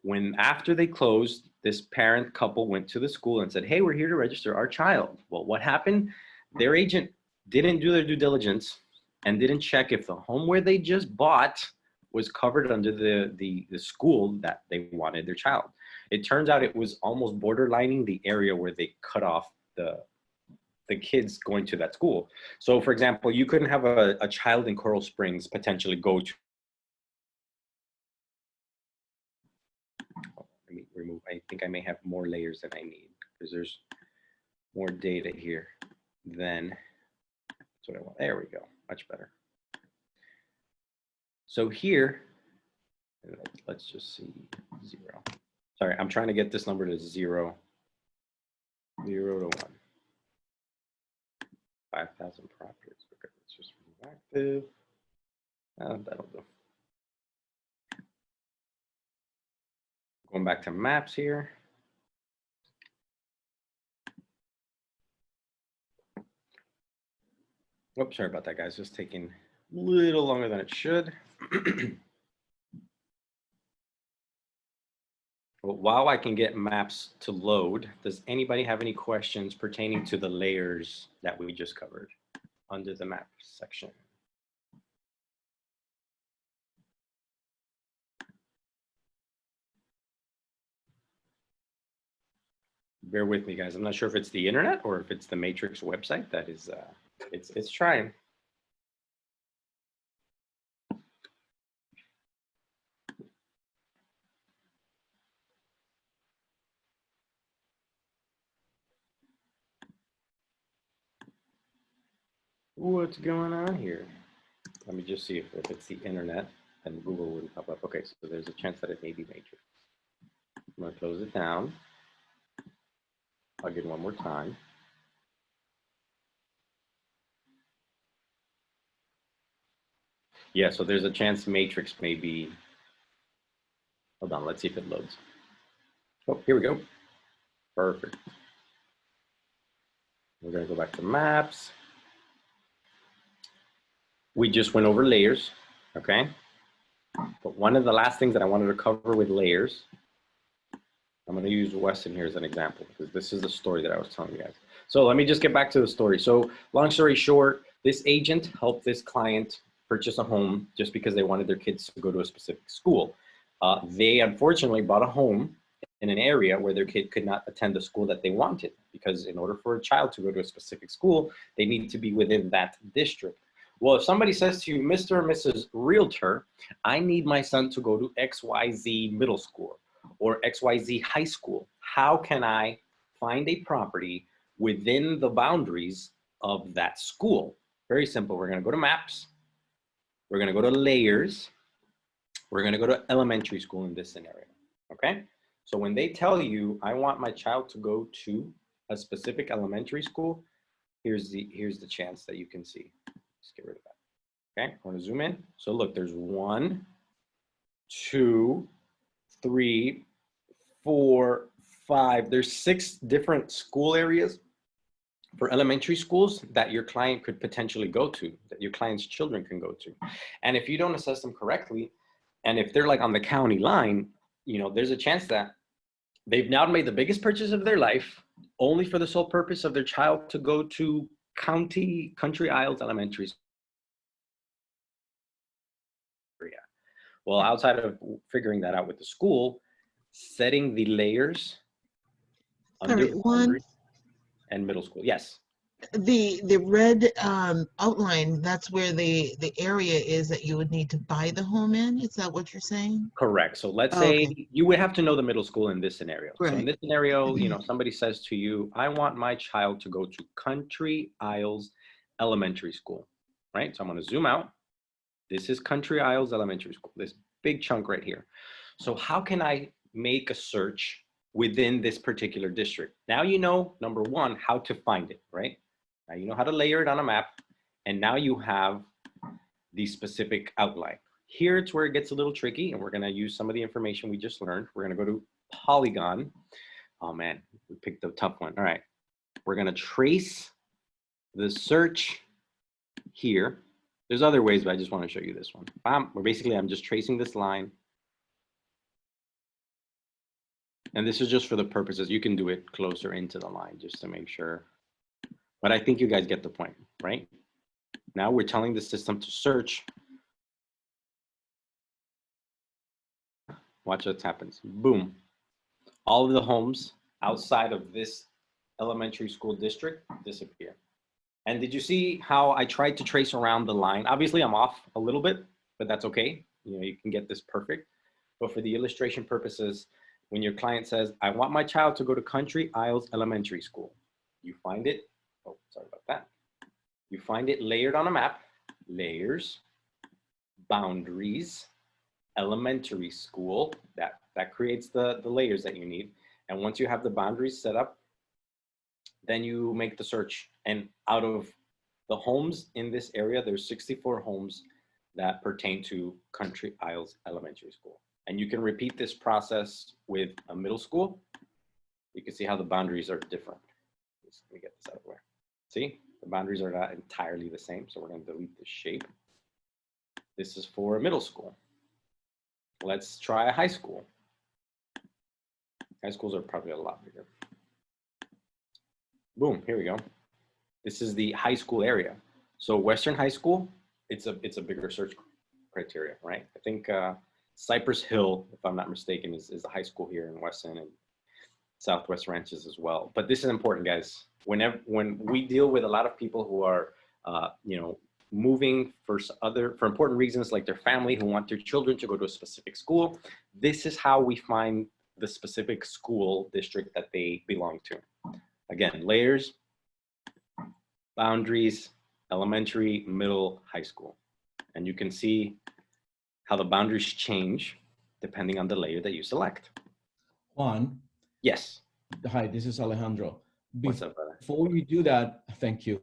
When after they closed, this parent couple went to the school and said, hey, we're here to register our child. Well, what happened? Their agent didn't do their due diligence and didn't check if the home where they just bought was covered under the school that they wanted their child. It turns out it was almost borderlining the area where they cut off the kids going to that school. So for example, you couldn't have a child in Coral Springs potentially go to, let me remove, I think I may have more layers than I need because there's more data here than, that's what I want. There we go, much better. So here, let's just see, 0. Sorry, I'm trying to get this number to 0, 0 to 1. 5,000 properties. Okay, let's just remove active. That'll do. Going back to maps here. Oops, sorry about that, guys. Just taking a little longer than it should. Well, while I can get maps to load, does anybody have any questions pertaining to the layers that we just covered under the map section? Bear with me, guys. I'm not sure if it's the internet or if it's the Matrix website that is, it's trying. What's going on here? Let me just see if it's the internet and Google wouldn't pop up. Okay, so there's a chance that it may be Matrix. I'm gonna close it down. I'll get one more time. Yeah, so there's a chance Matrix may be, hold on, let's see if it loads. Oh, here we go. Perfect. We're gonna go back to maps. We just went over layers, okay? But one of the last things that I wanted to cover with layers, I'm gonna use Weston here as an example because this is the story that I was telling you guys. So let me just get back to the story. So long story short, this agent helped this client purchase a home just because they wanted their kids to go to a specific school. They unfortunately bought a home in an area where their kid could not attend the school that they wanted, because in order for a child to go to a specific school, they need to be within that district. Well, if somebody says to you, Mr. or Mrs. Realtor, I need my son to go to XYZ middle school or XYZ high school, how can I find a property within the boundaries of that school? Very simple. We're going to go to maps. We're going to go to layers. We're going to go to elementary school in this scenario. Okay. So when they tell you, I want my child to go to a specific elementary school, here's the chance that you can see. Let's get rid of that. Okay. I want to zoom in. So look, there's 1, 2, 3, 4, 5. There's 6 different school areas for elementary schools that your client could potentially go to, that your client's children can go to. And if you don't assess them correctly, and if they're like on the county line, you know, there's a chance that they've now made the biggest purchase of their life only for the sole purpose of their child to go to Country Isles Elementary School. Well, outside of figuring that out with the school, setting the layers under boundary and middle school. Yes. The red outline, that's where the area is that you would need to buy the home in. Is that what you're saying? Correct. So let's say you would have to know the middle school in this scenario. Right. So in this scenario, you know, somebody says to you, I want my child to go to Country Isles Elementary School, right? So I'm going to zoom out. This is Country Isles Elementary School, this big chunk right here. So how can I make a search within this particular district? Now you know, number one, how to find it, right? Now you know how to layer it on a map, and now you have the specific outline. Here it's where it gets a little tricky, and we're gonna use some of the information we just learned. We're gonna go to polygon. Oh man, we picked a tough one. All right, we're gonna trace the search here. There's other ways, but I just wanna show you this one. Basically, I'm just tracing this line. And this is just for the purposes, you can do it closer into the line just to make sure. But I think you guys get the point, right? Now we're telling the system to search. Watch what happens. Boom. All of the homes outside of this elementary school district disappear. And did you see how I tried to trace around the line? Obviously, I'm off a little bit, but that's okay. You know, you can get this perfect. But for the illustration purposes, when your client says, I want my child to go to Country Isles Elementary School, you find it, oh, sorry about that. You find it layered on a map, layers, boundaries, elementary school, that creates the layers that you need. And once you have the boundaries set up, then you make the search. And out of the homes in this area, there's 64 homes that pertain to Country Isles Elementary School. And you can repeat this process with a middle school. You can see how the boundaries are different. Let me get this out of the way. See, the boundaries are not entirely the same. So we're going to delete this shape. This is for a middle school. Let's try a high school. High schools are probably a lot bigger. Boom, here we go. This is the high school area. So Western High School, it's a bigger search criteria, right? I think Cypress Hill, if I'm not mistaken, is a high school here in Weston, and Southwest Ranches as well. But this is important, guys. When we deal with a lot of people who are, you know, moving for important reasons, like their family, who want their children to go to a specific school, this is how we find the specific school district that they belong to. Again, layers, boundaries, elementary, middle, high school. And you can see how the boundaries change depending on the layer that you select. Juan. Yes. Hi, this is Alejandro. What's up, brother? Before you do that, thank you.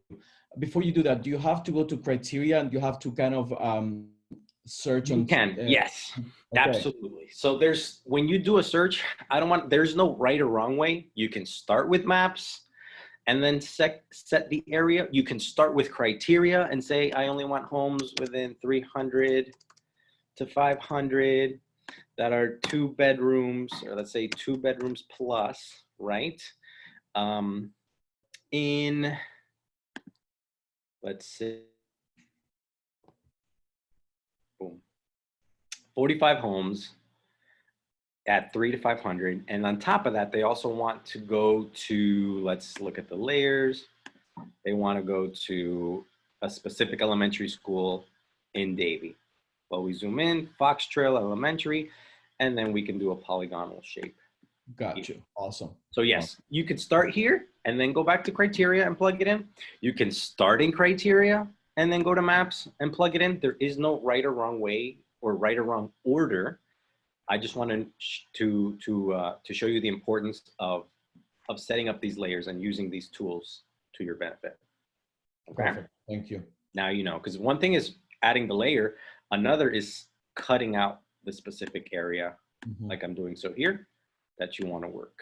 Before you do that, do you have to go to criteria and you have to kind of search on? You can, yes, okay. Absolutely. So when you do a search, there's no right or wrong way. You can start with maps and then set the area. You can start with criteria and say, I only want homes within 300 to 500 that are 2 bedrooms, or let's say 2 bedrooms plus, right? Let's say, boom, 45 homes at 3 to 500. And on top of that, they also want to go to, let's look at the layers. They want to go to a specific elementary school in Davie. Well, we zoom in, Fox Trail Elementary, and then we can do a polygonal shape. Gotcha. Awesome. So yes, you could start here and then go back to criteria and plug it in. You can start in criteria and then go to maps and plug it in. There is no right or wrong way or right or wrong order. I just wanted to show you the importance of setting up these layers and using these tools to your benefit. Okay. Perfect. Thank you. Now you know, because one thing is adding the layer, another is cutting out the specific area, like I'm doing so here, that you want to work.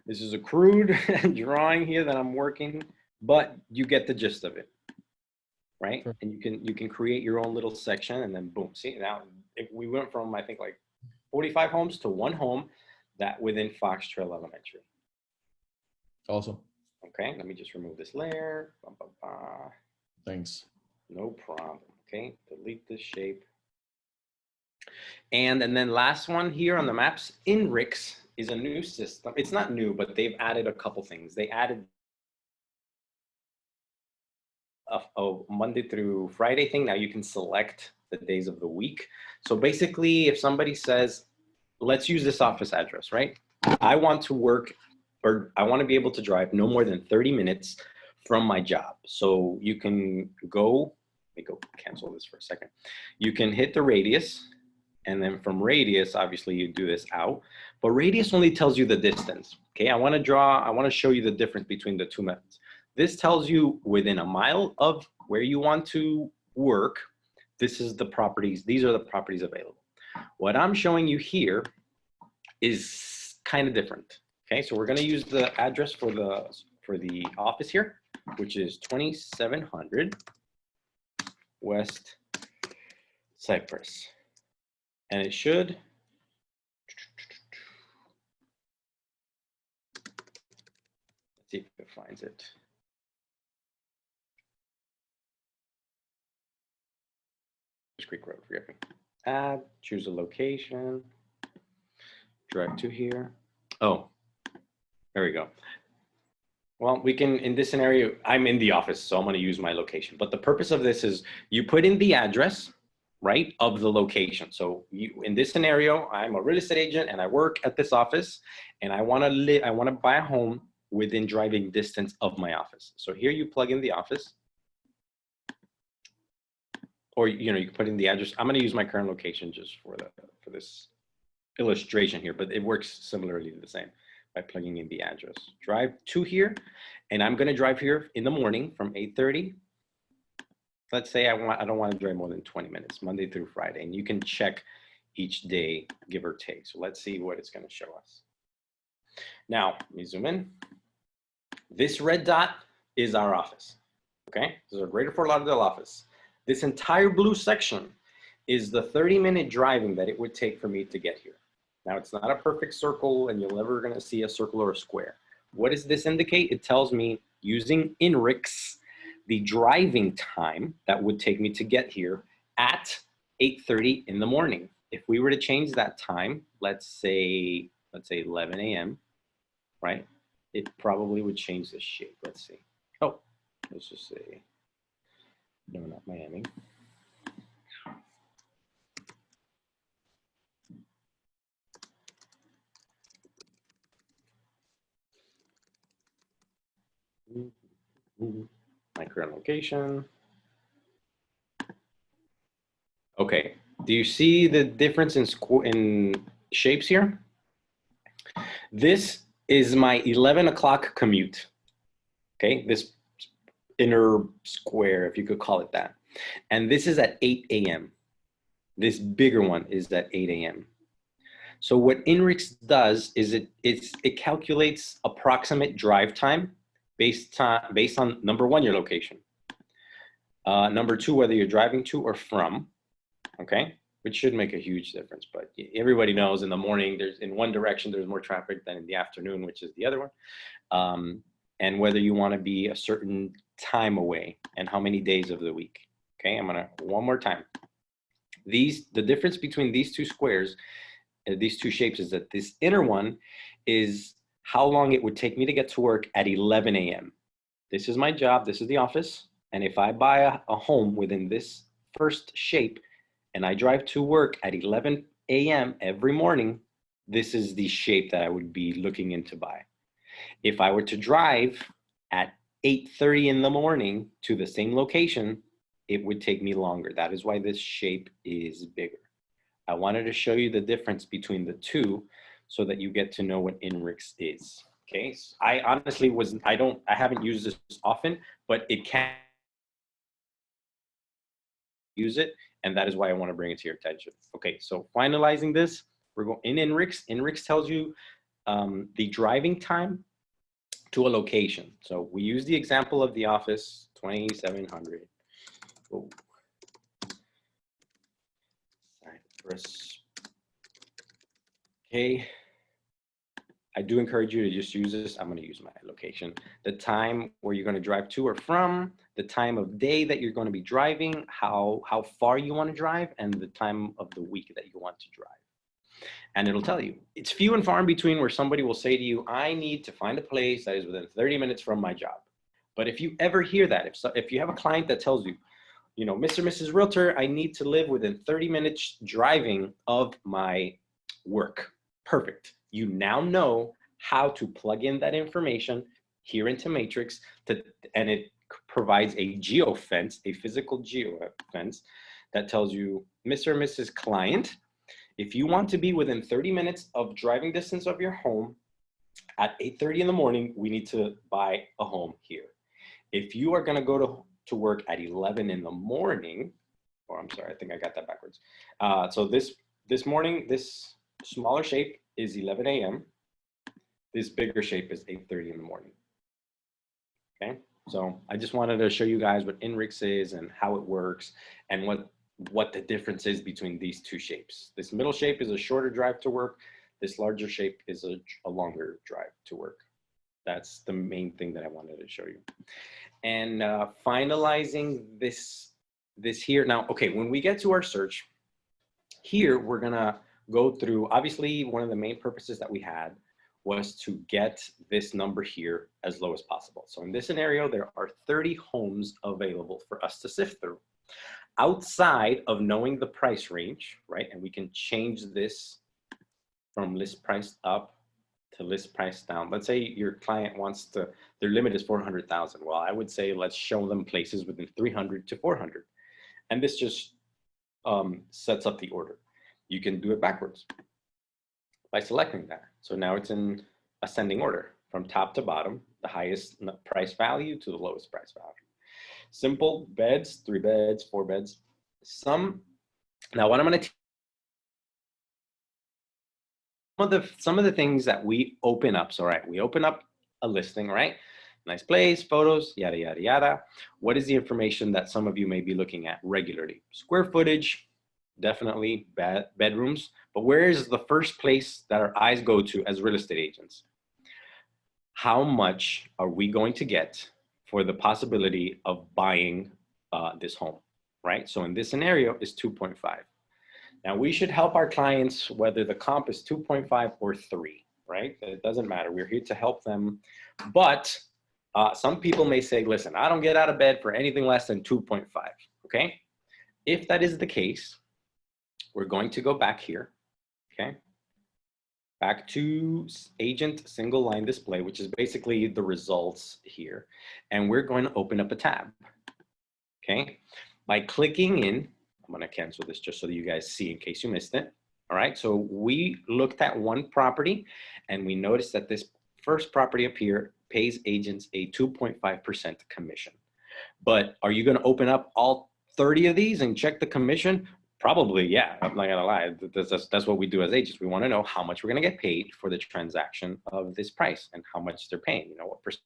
This is a crude drawing here that I'm working, but you get the gist of it, right? Sure. And you can create your own little section, and then boom. See, now we went from, I think, like 45 homes to 1 home that within Fox Trail Elementary. Awesome. Okay, let me just remove this layer. Thanks. No problem. Okay, delete this shape. And then last one here on the maps, INRIX is a new system. It's not new, but they've added a couple things. They added a Monday through Friday thing. Now you can select the days of the week. So basically, if somebody says, let's use this office address, right? I want to work, or I want to be able to drive no more than 30 minutes from my job. So you can go, let me go cancel this for a second. You can hit the radius. And then from radius, obviously you do this out, but radius only tells you the distance. Okay, I want to show you the difference between the two methods. This tells you within a mile of where you want to work. this is the properties, these are the properties available. What I'm showing you here is kind of different. Okay, so we're going to use the address for the office here, which is 2700 West Cypress. And it should, let's see if it finds it. Creek Road, forgive me. Add, choose a location, drive to here. Oh, there we go. Well, we can, in this scenario, I'm in the office, so I'm going to use my location. But the purpose of this is you put in the address, right, of the location. So you, in this scenario, I'm a real estate agent and I work at this office and I want to buy a home within driving distance of my office. So here you plug in the office, or you can put in the address. I'm going to use my current location just for this illustration here, but it works similarly the same by plugging in the address. Drive to here, and I'm going to drive here in the morning from 8:30. Let's say I don't want to drive more than 20 minutes, Monday through Friday, and you can check each day, give or take. So let's see what it's going to show us. Now, let me zoom in. This red dot is our office. Okay, this is our Greater Fort Lauderdale office. This entire blue section is the 30-minute driving that it would take for me to get here. Now, it's not a perfect circle, and you're never going to see a circle or a square. What does this indicate? It tells me, using INRIX, the driving time that would take me to get here at 8:30 in the morning. If we were to change that time, let's say 11 a.m., right? It probably would change the shape. Let's see. Oh, let's just say, no, not Miami. My current location. Okay, do you see the difference in shapes here? This is my 11 o'clock commute. Okay, this inner square, if you could call it that. And this is at 8 a.m. This bigger one is at 8 a.m. So what INRIX does is it calculates approximate drive time based on number one, your location. Number two, whether you're driving to or from, okay? Which should make a huge difference, but everybody knows in the morning, there's in one direction, there's more traffic than in the afternoon, which is the other one. And whether you wanna be a certain time away and how many days of the week. Okay, I'm gonna, one more time. The difference between these two squares, these two shapes, is that this inner one is how long it would take me to get to work at 11 a.m. This is my job, this is the office. And if I buy a home within this first shape and I drive to work at 11 a.m. every morning, this is the shape that I would be looking in to buy. If I were to drive at 8:30 in the morning to the same location, it would take me longer. That is why this shape is bigger. I wanted to show you the difference between the two so that you get to know what INRIX is. Okay, so I honestly I haven't used this often, but it can use it, and that is why I want to bring it to your attention. Okay, so finalizing this, we're going in INRIX. INRIX tells you the driving time to a location. So we use the example of the office, 2700. Oh. Cypress. Okay. I do encourage you to just use this. I'm going to use my location. The time where you're going to drive to or from, the time of day that you're going to be driving, how far you want to drive, and the time of the week that you want to drive. And it'll tell you. It's few and far in between where somebody will say to you, I need to find a place that is within 30 minutes from my job. But if you ever hear that, if you have a client that tells you, you know, Mr. and Mrs. Realtor, I need to live within 30 minutes driving of my work. Perfect. You now know how to plug in that information here into Matrix, and it provides a geofence, a physical geofence that tells you, Mr. and Mrs. Client, if you want to be within 30 minutes of driving distance of your home at 8:30 in the morning, we need to buy a home here. If you are going to go to work at 11 in the morning, or I'm sorry, I think I got that backwards. So this morning, this smaller shape is 11 a.m. This bigger shape is 8:30 in the morning. Okay, so I just wanted to show you guys what INRIX is and how it works and what the difference is between these two shapes. This middle shape is a shorter drive to work. This larger shape is a longer drive to work. That's the main thing that I wanted to show you. And finalizing this here. Now, okay, when we get to our search, here we're gonna go through, obviously one of the main purposes that we had was to get this number here as low as possible. So in this scenario, there are 30 homes available for us to sift through. Outside of knowing the price range, right? And we can change this from list price up to list price down. Let's say your client wants to, their limit is 400,000. Well, I would say let's show them places within 300 to 400. And this just sets up the order. You can do it backwards by selecting that. So now it's in ascending order from top to bottom, the highest price value to the lowest price value. Simple beds, 3 beds, 4 beds. Now what I'm going to some of the things that we open up. So, right, we open up a listing, right? Nice place, photos, yada, yada, yada. What is the information that some of you may be looking at regularly? Square footage, definitely bedrooms, but where is the first place that our eyes go to as real estate agents? How much are we going to get for the possibility of buying this home, right? So in this scenario, it's 2.5. Now we should help our clients whether the comp is 2.5 or 3, right? It doesn't matter. We're here to help them. But some people may say, listen, I don't get out of bed for anything less than 2.5, okay? If that is the case, we're going to go back here, okay? Back to agent single line display, which is basically the results here. And we're going to open up a tab, okay? By clicking in, I'm going to cancel this just so that you guys see in case you missed it. All right, so we looked at one property and we noticed that this first property up here pays agents a 2.5% commission. But are you going to open up all 30 of these and check the commission? Probably, yeah. I'm not gonna lie. That's what we do as agents. We want to know how much we're gonna get paid for the transaction of this price and how much they're paying. You know, what percent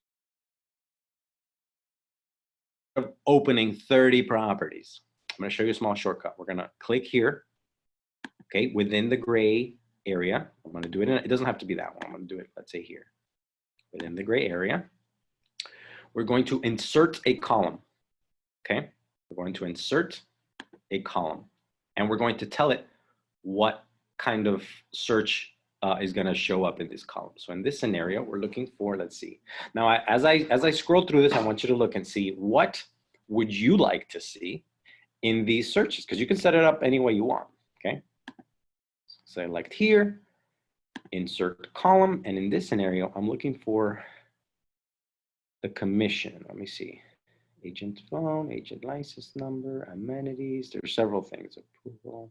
of opening 30 properties. I'm gonna show you a small shortcut. We're gonna click here, okay, within the gray area. I'm gonna do it. It doesn't have to be that one. I'm gonna do it. Let's say here, within the gray area. We're going to insert a column. Okay, we're going to insert a column. And we're going to tell it what kind of search is going to show up in this column. So in this scenario, we're looking for, let's see. Now, as I scroll through this, I want you to look and see what would you like to see in these searches, because you can set it up any way you want, okay? Select here, insert column, and in this scenario, I'm looking for the commission. Let me see. Agent phone, agent license number, amenities. There's several things. Approval,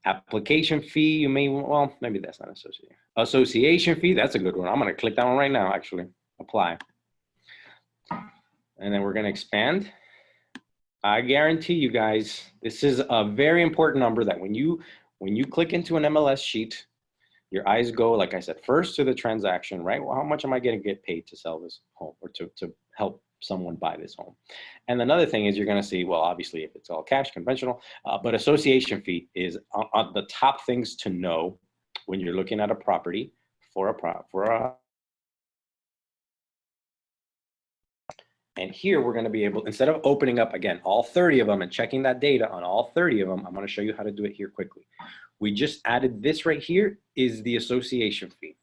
application fee. You may, well, maybe that's not association. Association fee. That's a good one. I'm going to click that one right now, actually. Apply. And then we're going to expand. I guarantee you guys, this is a very important number that when you click into an MLS sheet, your eyes go, like I said, first to the transaction, right? Well, how much am I going to get paid to sell this home or to help someone buy this home? And another thing is you're going to see, well, obviously if it's all cash, conventional, but association fee is on the top things to know when you're looking at a property and here we're going to be able, instead of opening up again all 30 of them and checking that data on all 30 of them, I'm going to show you how to do it here quickly. We just added this right here is the association fee.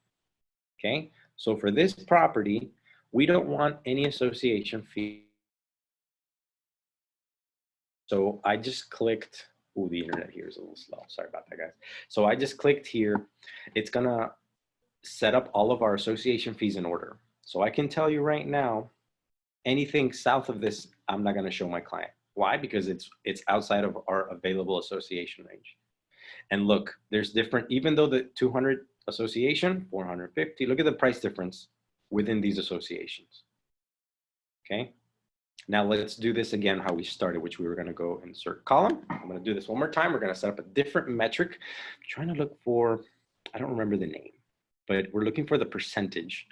Okay, so for this property, we don't want any association fee. So I just clicked, oh, the internet here is a little slow. Sorry about that, guys. So I just clicked here. It's gonna set up all of our association fees in order. So I can tell you right now, anything south of this, I'm not gonna show my client. Why? Because it's outside of our available association range. And look, there's different, even though the 200 association, 450, look at the price difference within these associations, okay? Now let's do this again, how we started, which we were gonna go insert column. I'm gonna do this one more time. We're gonna set up a different metric. I'm trying to look for, I don't remember the name, but we're looking for the percentage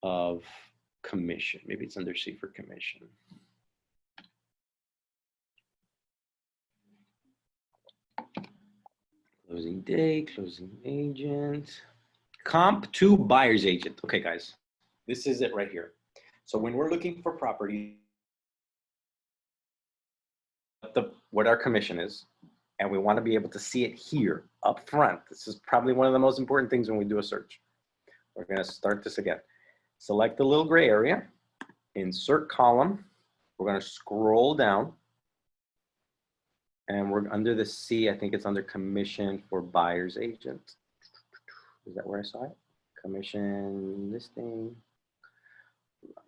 of commission. Maybe it's under C for commission. Closing day, closing agent, comp to buyer's agent. Okay, guys, this is it right here. So when we're looking for property, what our commission is, and we want to be able to see it here up front. This is probably one of the most important things when we do a search. We're going to start this again. Select the little gray area, insert column. We're going to scroll down, and we're under the C. I think it's under commission for buyer's agent. Is that where I saw it? Commission listing.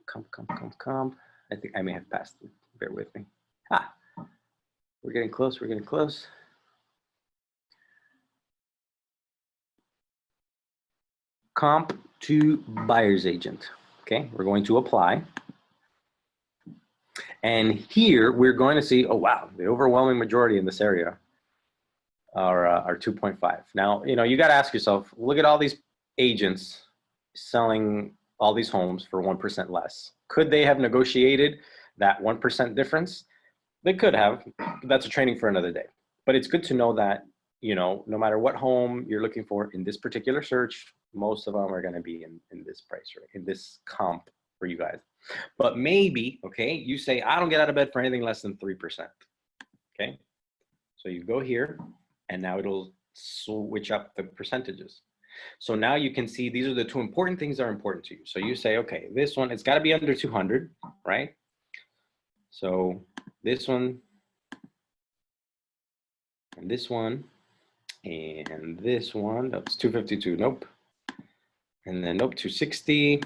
Comp. I think I may have passed it. Bear with me. Ah, we're getting close. We're getting close. Comp to buyer's agent. Okay, we're going to apply. And here we're going to see, oh wow, the overwhelming majority in this area are 2.5. Now, you know, you got to ask yourself, look at all these agents selling all these homes for 1% less. Could they have negotiated that 1% difference? They could have. That's a training for another day. But it's good to know that, you know, no matter what home you're looking for in this particular search, most of them are going to be in this price, right? In this comp for you guys. But maybe, okay, you say, I don't get out of bed for anything less than 3%. Okay. So you go here and now it'll switch up the percentages. So now you can see these are the two important things that are important to you. So you say, okay, this one, it's got to be under 200, right? So this one, and this one, and this one, that's 252, nope. And then nope, 260,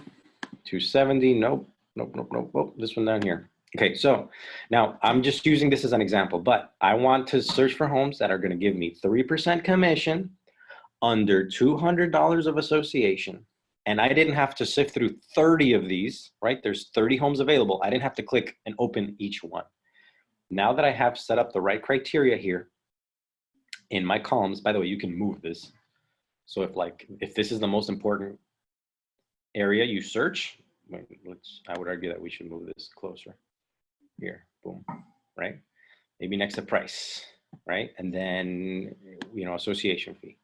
270, nope, nope, this one down here. Okay, so now I'm just using this as an example, but I want to search for homes that are going to give me 3% commission, under $200 of association, and I didn't have to sift through 30 of these, right? There's 30 homes available. I didn't have to click and open each one. Now that I have set up the right criteria here in my columns, by the way, you can move this. So if this is the most important area you search, I would argue that we should move this closer. Here, boom, right? Maybe next to price, right? And then, you know, association fee,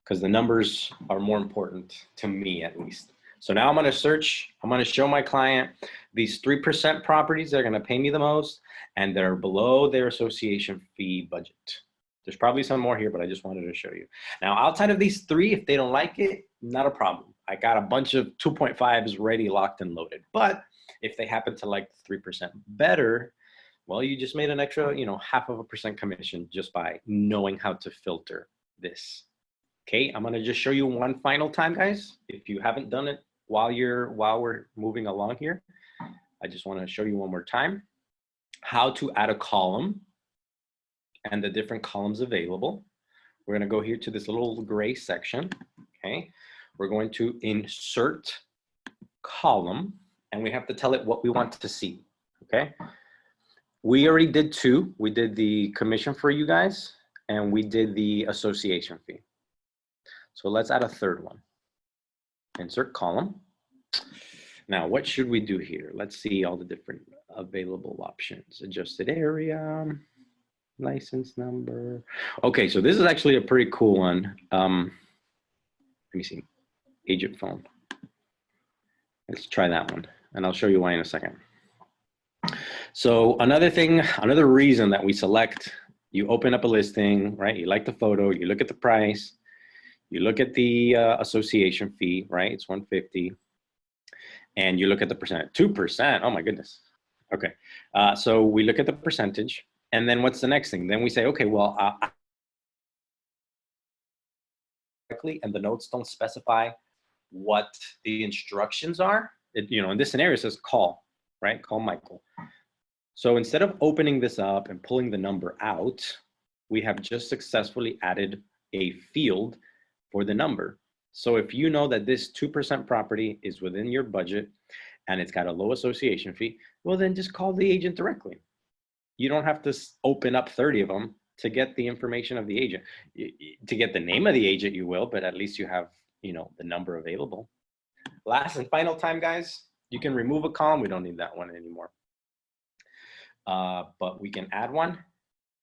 because the numbers are more important to me at least. So now I'm going to search, I'm going to show my client these 3% properties that are going to pay me the most and that are below their association fee budget. There's probably some more here, but I just wanted to show you. Now, outside of these three, if they don't like it, not a problem. I got a bunch of 2.5s ready, locked and loaded. But if they happen to like 3% better, well, you just made an extra, you know, 0.5% commission just by knowing how to filter this. Okay, I'm gonna just show you one final time, guys. If you haven't done it while we're moving along here, I just wanna show you one more time how to add a column and the different columns available. We're gonna go here to this little gray section, okay? We're going to insert column, and we have to tell it what we want to see, okay? We already did two. We did the commission for you guys, and we did the association fee. So let's add a third one. Insert column. Now, what should we do here? Let's see all the different available options. Adjusted area, license number. Okay, so this is actually a pretty cool one. Let me see, agent phone. Let's try that one, and I'll show you why in a second. So another thing, another reason that we select, you open up a listing, right? You like the photo, you look at the price, you look at the association fee, right? It's $150. And you look at the percent, 2%. Oh my goodness. Okay. So we look at the percentage. And then what's the next thing? Then we say, okay, well, and the notes don't specify what the instructions are. You know, in this scenario, it says call, right? Call Michael. So instead of opening this up and pulling the number out, we have just successfully added a field for the number. So if you know that this 2% property is within your budget and it's got a low association fee, well, then just call the agent directly. You don't have to open up 30 of them to get the information of the agent. To get the name of the agent, you will, but at least you have, you know, the number available. Last and final time, guys, you can remove a column. We don't need that one anymore. But we can add one,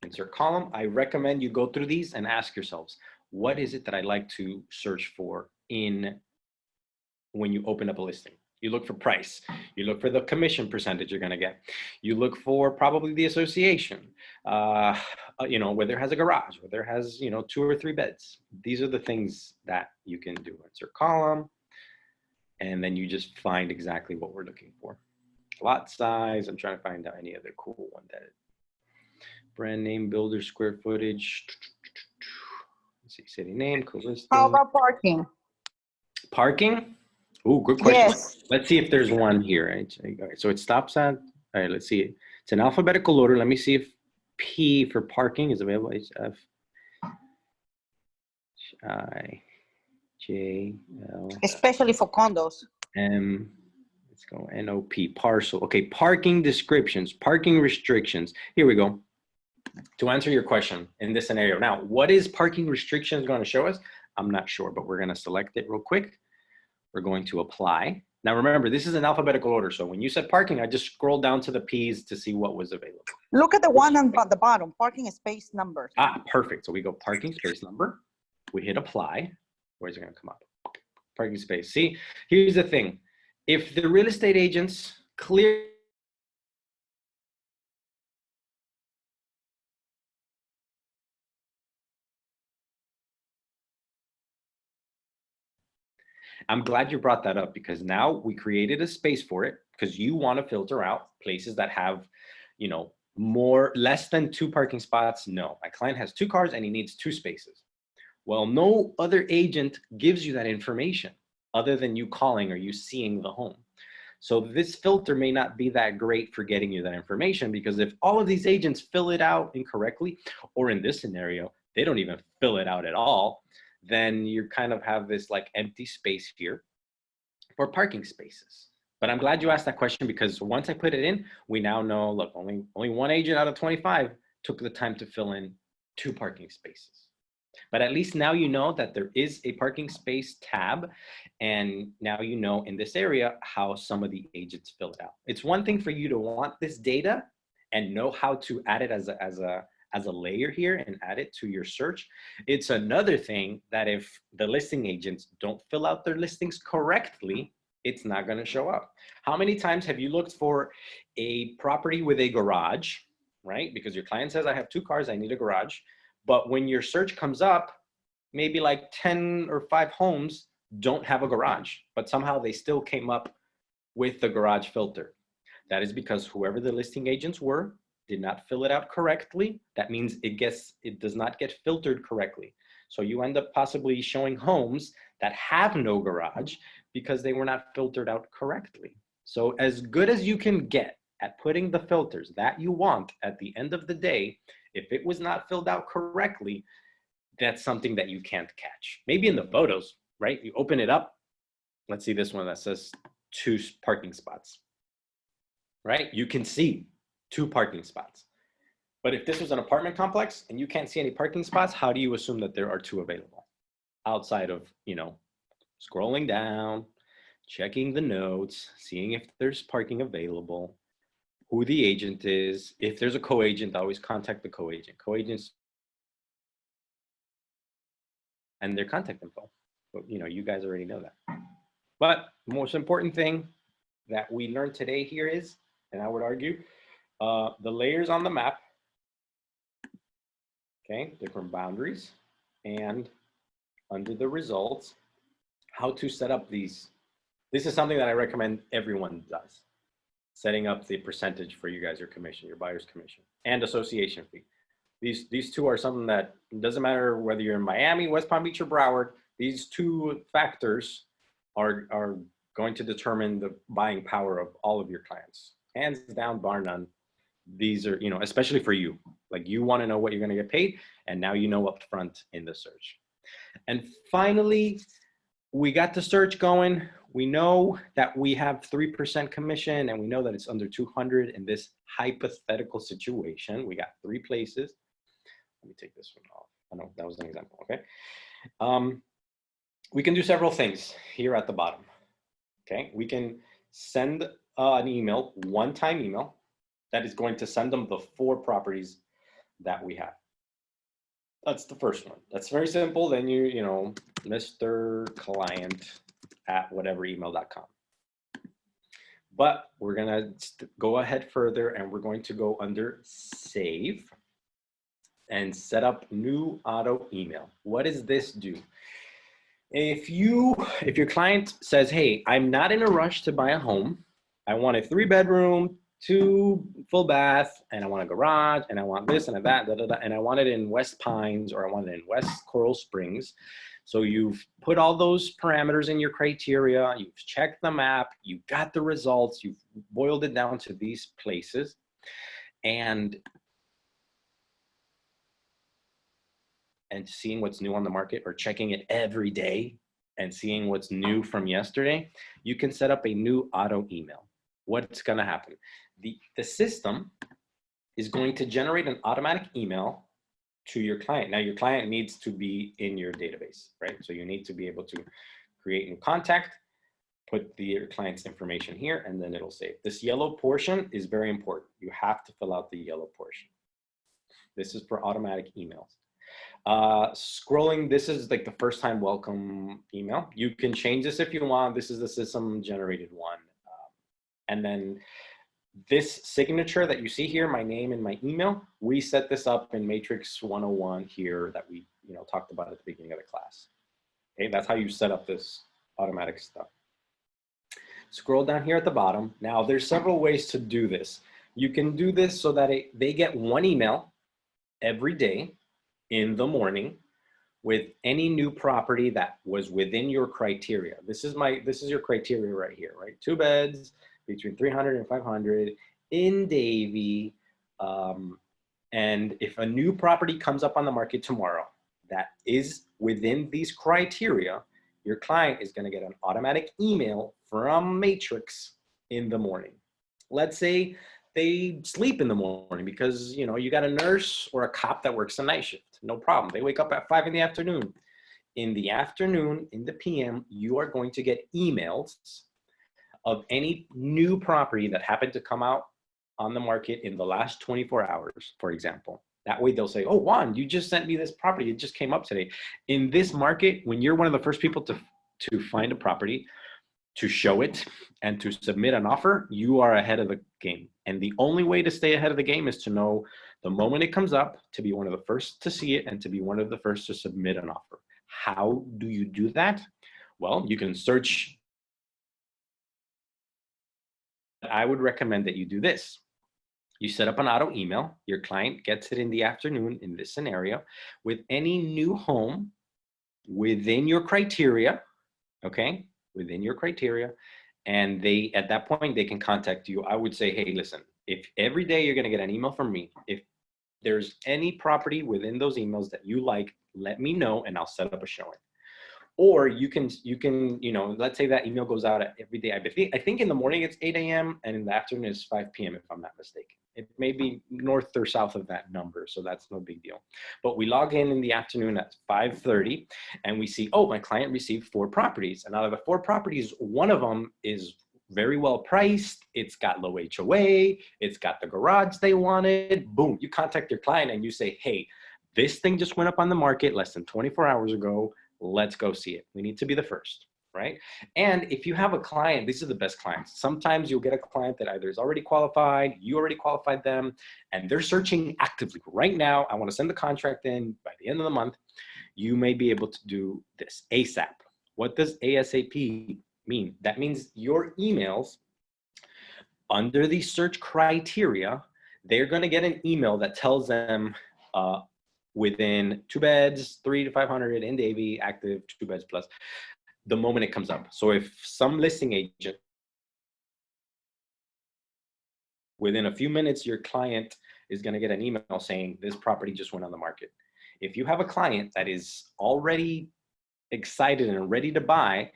insert column. I recommend you go through these and ask yourselves, what is it that I like to search for when you open up a listing? You look for price. You look for the commission percentage you're going to get. You look for probably the association, you know, whether it has a garage, whether it has, you know, 2 or 3 beds. These are the things that you can do. Insert column, and then you just find exactly what we're looking for. Lot size. I'm trying to find out any other cool one. That brand name, builder, square footage. Let's see, city name, co-listing. How about parking? Parking? Oh, good question. Yes. Let's see if there's one here. Right? So it stops at, all right, let's see. It's an alphabetical order. Let me see if P for parking is available. It's F, I, J, L. Especially for condos. M, let's go, NOP, parcel. Okay, parking descriptions, parking restrictions. Here we go. To answer your question in this scenario. Now, what is parking restrictions going to show us? I'm not sure, but we're going to select it real quick. We're going to apply. Now remember, this is an alphabetical order. So when you said parking, I just scrolled down to the P's to see what was available. Look at the one on the bottom, parking space numbers. Ah, perfect. So we go parking space number. We hit apply. Where's it going to come up? Parking space. See, here's the thing. If the real estate agents clear I'm glad you brought that up, because now we created a space for it, because you want to filter out places that have, you know, less than 2 parking spots. No, my client has 2 cars and he needs 2 spaces. Well, no other agent gives you that information other than you calling or you seeing the home. So this filter may not be that great for getting you that information, because if all of these agents fill it out incorrectly, or in this scenario, they don't even fill it out at all, then you kind of have this like empty space here for parking spaces. But I'm glad you asked that question, because once I put it in, we now know, look, only 1 agent out of 25 took the time to fill in 2 parking spaces. But at least now you know that there is a parking space tab, and now you know in this area how some of the agents fill it out. It's one thing for you to want this data and know how to add it as a layer here and add it to your search. It's another thing that if the listing agents don't fill out their listings correctly, it's not going to show up. How many times have you looked for a property with a garage, right? Because your client says, I have 2 cars, I need a garage. But when your search comes up, maybe like 10 or 5 homes don't have a garage, but somehow they still came up with the garage filter. That is because whoever the listing agents were did not fill it out correctly. That means it does not get filtered correctly. So you end up possibly showing homes that have no garage because they were not filtered out correctly. So as good as you can get at putting the filters that you want at the end of the day, if it was not filled out correctly, that's something that you can't catch. Maybe in the photos, right? You open it up. Let's see this one that says 2 parking spots, right? You can see 2 parking spots. But if this was an apartment complex and you can't see any parking spots, how do you assume that there are 2 available? Outside of, you know, scrolling down, checking the notes, seeing if there's parking available, who the agent is. If there's a co-agent, always contact the co-agent. Co-agents and their contact info. But, you know, you guys already know that. But the most important thing that we learned today here is, and I would argue, the layers on the map, okay, different boundaries, and under the results, how to set up these. This is something that I recommend everyone does. Setting up the percentage for you guys, your commission, your buyer's commission, and association fee. These 2 are something that doesn't matter whether you're in Miami, West Palm Beach, or Broward. These 2 factors are going to determine the buying power of all of your clients. Hands down, bar none. These are, you know, especially for you, like you want to know what you're going to get paid, and now you know up front in the search. And finally, we got the search going. we know that we have 3% commission and we know that it's under 200 in this hypothetical situation. We got 3 places. Let me take this one off. I know that was an example, okay? We can do several things here at the bottom, okay? We can send an email, one-time email, that is going to send them the 4 properties that we have. That's the first one. That's very simple. Then you know, Mr. Client at whatever email.com. But we're gonna go ahead further and we're going to go under save and set up new auto email. What does this do? If your client says, hey, I'm not in a rush to buy a home. I want a 3-bedroom, 2 full bath, and I want a garage, and I want this and that, and I want it in West Pines, or I want it in West Coral Springs. So you've put all those parameters in your criteria, you've checked the map, you've got the results, you've boiled it down to these places, and seeing what's new on the market, or checking it every day and seeing what's new from yesterday, you can set up a new auto email. What's gonna happen? The system is going to generate an automatic email to your client. Now your client needs to be in your database, right? So you need to be able to create new contact, put your client's information here, and then it'll save. This yellow portion is very important. You have to fill out the yellow portion. This is for automatic emails. Scrolling, this is like the first time welcome email. You can change this if you want. This is the system generated one. And then this signature that you see here, my name and my email, we set this up in Matrix 101 here that we talked about at the beginning of the class. Okay, that's how you set up this automatic stuff. Scroll down here at the bottom. Now there's several ways to do this. You can do this so that they get one email every day in the morning with any new property that was within your criteria. This is your criteria right here, right? 2 beds, between 300 and 500 in Davie. And if a new property comes up on the market tomorrow that is within these criteria, your client is gonna get an automatic email from Matrix in the morning. Let's say they sleep in the morning because you got a nurse or a cop that works a night shift. No problem. They wake up at 5 in the afternoon. In the afternoon, in the PM, you are going to get emails of any new property that happened to come out on the market in the last 24 hours, for example. That way they'll say, oh, Juan, you just sent me this property. It just came up today. In this market, when you're one of the first people to find a property, to show it, and to submit an offer, you are ahead of the game. And the only way to stay ahead of the game is to know the moment it comes up, to be one of the first to see it, and to be one of the first to submit an offer. How do you do that? Well, you can search. I would recommend that you do this. You set up an auto email. Your client gets it in the afternoon in this scenario with any new home within your criteria, okay? Within your criteria. And at that point, they can contact you. I would say, hey, listen, if every day you're gonna get an email from me, if there's any property within those emails that you like, let me know and I'll set up a showing. Or you can, let's say that email goes out every day. I think in the morning it's 8 a.m. and in the afternoon it's 5 p.m. if I'm not mistaken. It may be north or south of that number, so that's no big deal. But we log in the afternoon at 5:30 and we see, oh, my client received 4 properties. And out of the 4 properties, one of them is very well priced. It's got low HOA. It's got the garage they wanted. Boom, you contact your client and you say, hey, this thing just went up on the market less than 24 hours ago. Let's go see it. We need to be the first, right? And if you have a client, these are the best clients. Sometimes you'll get a client that either is already qualified, you already qualified them, and they're searching actively. Right now, I want to send the contract in by the end of the month. You may be able to do this ASAP. What does ASAP mean? That means your emails under the search criteria, they're going to get an email that tells them, within 2 beds, 3 to 500 in Davie, active 2 beds plus, the moment it comes up. So if some listing agent, within a few minutes, your client is gonna get an email saying this property just went on the market. If you have a client that is already excited and ready to buy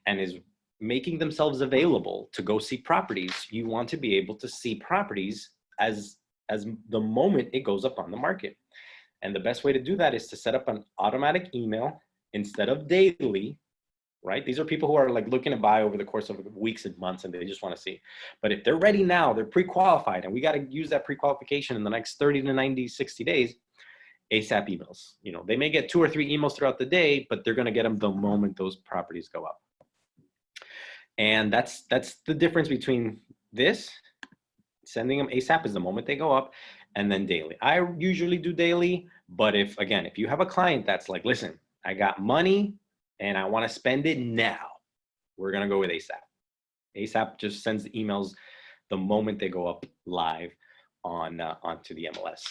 and is making themselves available to go see properties, you want to be able to see properties as the moment it goes up on the market. And the best way to do that is to set up an automatic email instead of daily, right? These are people who are like looking to buy over the course of weeks and months, and they just want to see. But if they're ready now, they're pre-qualified, and we got to use that pre-qualification in the next 30 to 90, 60 days, ASAP emails. You know, they may get 2 or 3 emails throughout the day, but they're going to get them the moment those properties go up. And that's the difference between this, sending them ASAP is the moment they go up, and then daily. I usually do daily, but if you have a client that's like, listen, I got money and I want to spend it now, we're going to go with ASAP. ASAP just sends the emails the moment they go up live onto the MLS.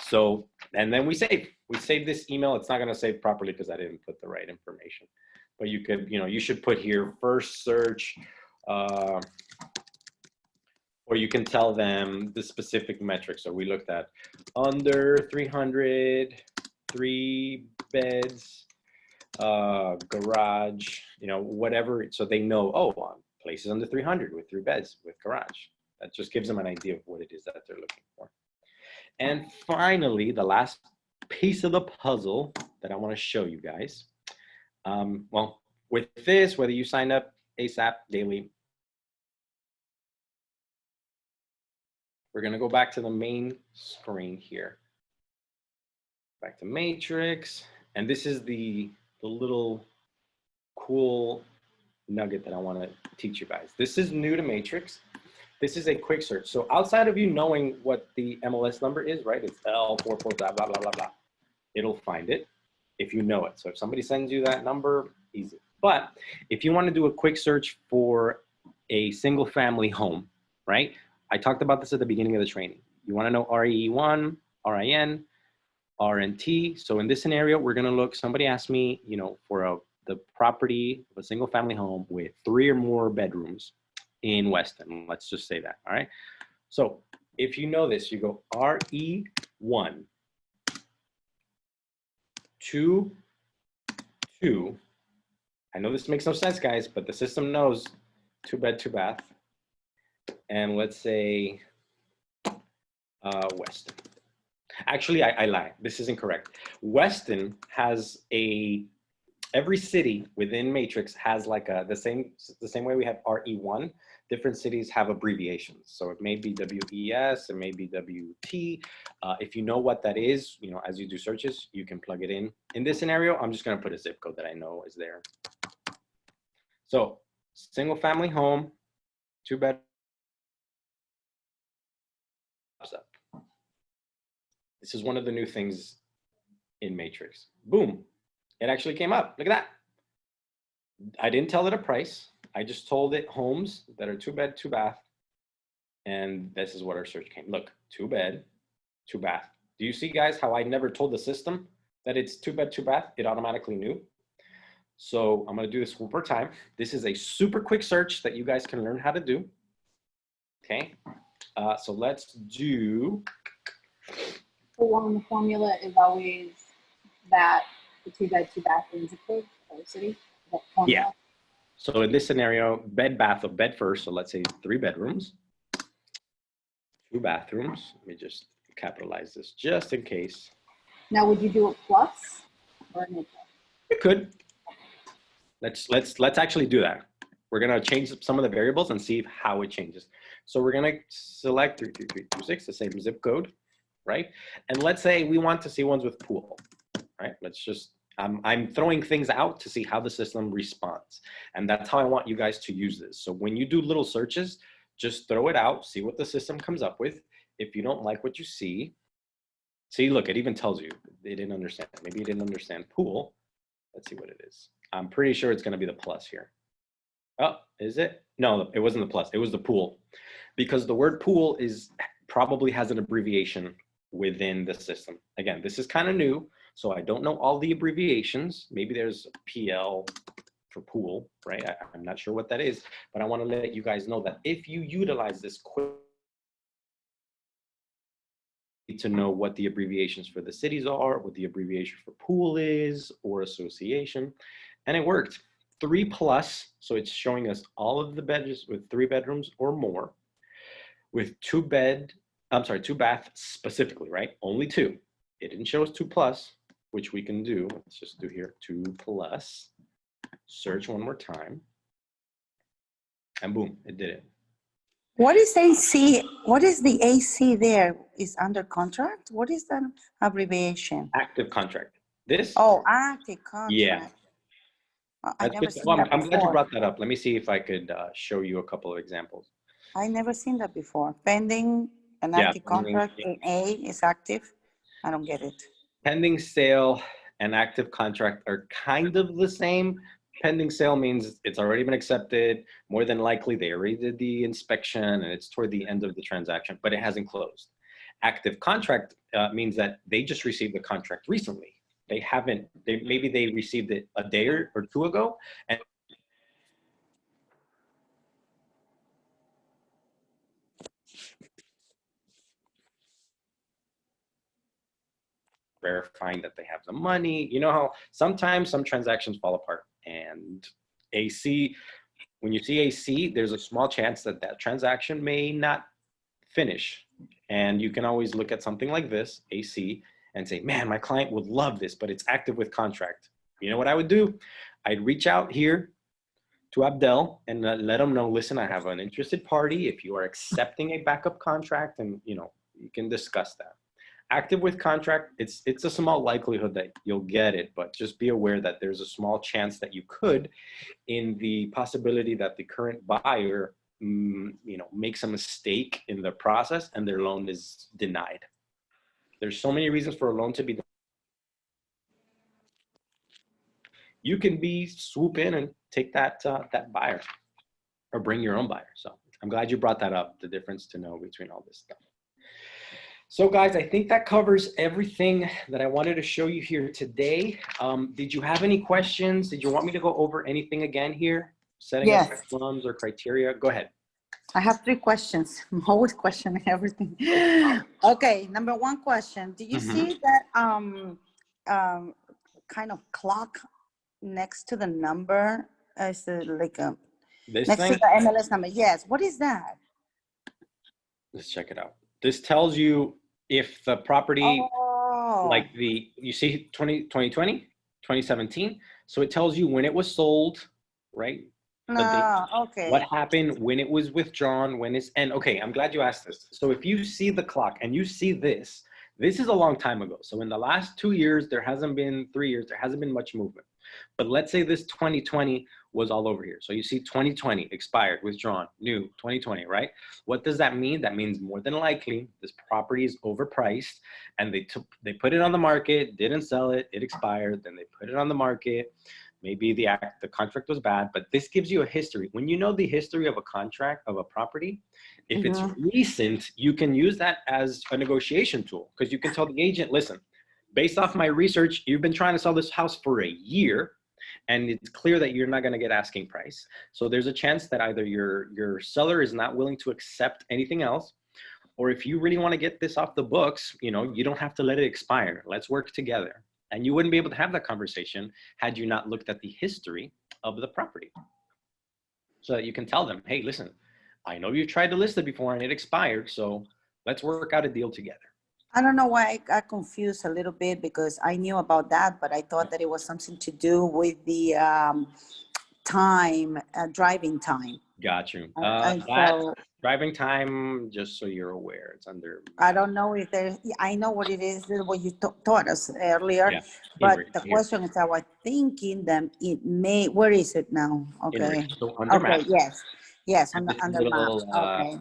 So, and then we save this email. It's not going to save properly because I didn't put the right information, but you could, you should put here first search, or you can tell them the specific metrics. So we looked at under 300, 3 beds, garage, whatever. So they know, oh, places under 300 with 3 beds with garage. That just gives them an idea of what it is that they're looking for. And finally, the last piece of the puzzle that I want to show you guys. Well, with this, whether you sign up ASAP, daily, we're going to go back to the main screen here. Back to Matrix. And this is the little cool nugget that I want to teach you guys. This is new to Matrix. This is a quick search. So outside of you knowing what the MLS number is, right? It's L44 blah, blah, blah, blah, blah. It'll find it if you know it. So if somebody sends you that number, easy. But if you want to do a quick search for a single family home, right? I talked about this at the beginning of the training. You want to know RE1, RIN, RNT. So in this scenario, we're going to look, somebody asked me, for the property of a single family home with 3 or more bedrooms in Weston. Let's just say that, all right? So if you know this, you go RE1, 2, 2. I know this makes no sense, guys, but the system knows 2 bed, 2 bath. And let's say Weston. Actually, I lie. This is incorrect. Weston has every city within Matrix has like the same way we have RE1. Different cities have abbreviations. So it may be WES, it may be WT. If you know what that is, as you do searches, you can plug it in. In this scenario, I'm just going to put a zip code that I know is there. So single family home, 2 bed. This is one of the new things in Matrix. Boom. It actually came up. Look at that. I didn't tell it a price. I just told it homes that are 2 bed, 2 bath. And this is what our search came. Look, 2 bed, 2 bath. Do you see, guys, how I never told the system that it's 2 bed, 2 bath? It automatically knew. So I'm going to do this one more time. This is a super quick search that you guys can learn how to do. Okay. So let's do. The one, the formula is always that the 2 bed, 2 bath in zip code or city. That formula. Yeah. So in this scenario, bed, bath, of bed first. So let's say 3 bedrooms, 2 bathrooms. Let me just capitalize this just in case. Now, would you do a plus or a negative? You could. Let's actually do that. We're gonna change some of the variables and see how it changes. So we're gonna select 33326, the same zip code, right? And let's say we want to see ones with pool, right? Let's just, I'm throwing things out to see how the system responds. And that's how I want you guys to use this. So when you do little searches, just throw it out, see what the system comes up with. If you don't like what you see, look, it even tells you it didn't understand. Maybe it didn't understand pool. Let's see what it is. I'm pretty sure it's gonna be the plus here. Oh, is it? No, it wasn't the plus, it was the pool. Because the word pool probably has an abbreviation within the system. Again, this is kind of new, so I don't know all the abbreviations. Maybe there's PL for pool, right? I'm not sure what that is, but I want to let you guys know that if you utilize this quick to know what the abbreviations for the cities are, what the abbreviation for pool is, or association, and it worked. 3 plus, so it's showing us all of the bedrooms with 3 bedrooms or more, with 2 baths specifically, right? Only 2. It didn't show us 2 plus, which we can do. Let's just do here 2 plus. Search one more time, and boom, it did it. What is AC? What is the AC there? Is under contract? What is that abbreviation? Active contract. This? Oh, active contract. Yeah. I That's never good. seen Well, that I'm glad you before. brought that up. Let me see if I could show you a couple of examples. I never seen that before. Pending an Yeah, active contract in A is active. I don't get it. Pending sale and active contract are kind of the same. Pending sale means it's already been accepted. More than likely, they already did the inspection and it's toward the end of the transaction, but it hasn't closed. Active contract means that they just received the contract recently. They haven't, maybe they received it a day or 2 ago, and verifying that they have the money. You know how sometimes some transactions fall apart, and AC, when you see AC, there's a small chance that that transaction may not finish. And you can always look at something like this, AC, and say, man, my client would love this, but it's active with contract. You know what I would do? I'd reach out here to Abdel and let him know, listen, I have an interested party. If you are accepting a backup contract, and you can discuss that. Active with contract, it's a small likelihood that you'll get it, but just be aware that there's a small chance that you could, in the possibility that the current buyer makes a mistake in the process and their loan is denied. There's so many reasons for a loan to be denied. You can swoop in and take that buyer, or bring your own buyer. So I'm glad you brought that up, the difference to know between all this stuff. So guys, I think that covers everything that I wanted to show you here today. Did you have any questions? Did you want me to go over anything again here? Setting up Yes. plums or criteria? Go ahead. I have 3 questions. I'm always questioning everything. Okay, number 1 question. Do you see that kind of clock next to the number? Is it like This next thing? to the MLS number? Yes. What is that? Let's check it out. This tells you if the property, like you see 2020, 2017. So it tells you when it was sold, right? No, okay. What happened, when it was withdrawn, and okay, I'm glad you asked this. So if you see the clock and you see this is a long time ago. So in the last 2 years, there hasn't been 3 years, there hasn't been much movement. But let's say this 2020 was all over here. So you see 2020 expired, withdrawn, new 2020, right? What does that mean? That means more than likely this property is overpriced, and they put it on the market, didn't sell it, it expired, then they put it on the market. Maybe the contract was bad, but this gives you a history. When you know the history of a contract of a property, if it's recent, you can use that as a negotiation tool, because you can tell the agent, listen, based off my research, you've been trying to sell this house for a year, and it's clear that you're not going to get asking price. So there's a chance that either your seller is not willing to accept anything else, or if you really want to get this off the books, you don't have to let it expire. Let's work together. And you wouldn't be able to have that conversation had you not looked at the history of the property. So that you can tell them, hey, listen, I know you tried to list it before and it expired, so let's work out a deal together. I don't know why I got confused a little bit, because I knew about that, but I thought that it was something to do with the driving time. Got you. So, driving time, just so you're aware, it's under. I don't know if I know what it is, what you taught us earlier, Yeah. but the question is, I was thinking that it may, where is it now? Okay. So under map. Yes, under map. Okay.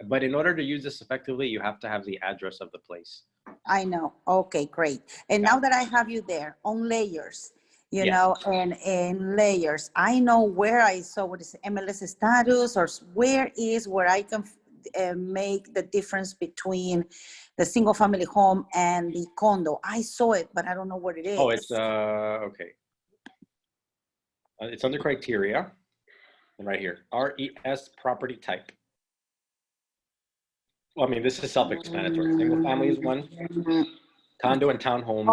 But in order to use this effectively, you have to have the address of the place. I know. Okay, great. And now that I have you there on layers, you know, and layers, I know where I saw what is MLS status, or where I can make the difference between the single family home and the condo. I saw it, but I don't know what it is. Oh, it's okay. It's under criteria, right here. RES property type. Well, I mean, this is self-explanatory. Single family is one. Condo and townhomes.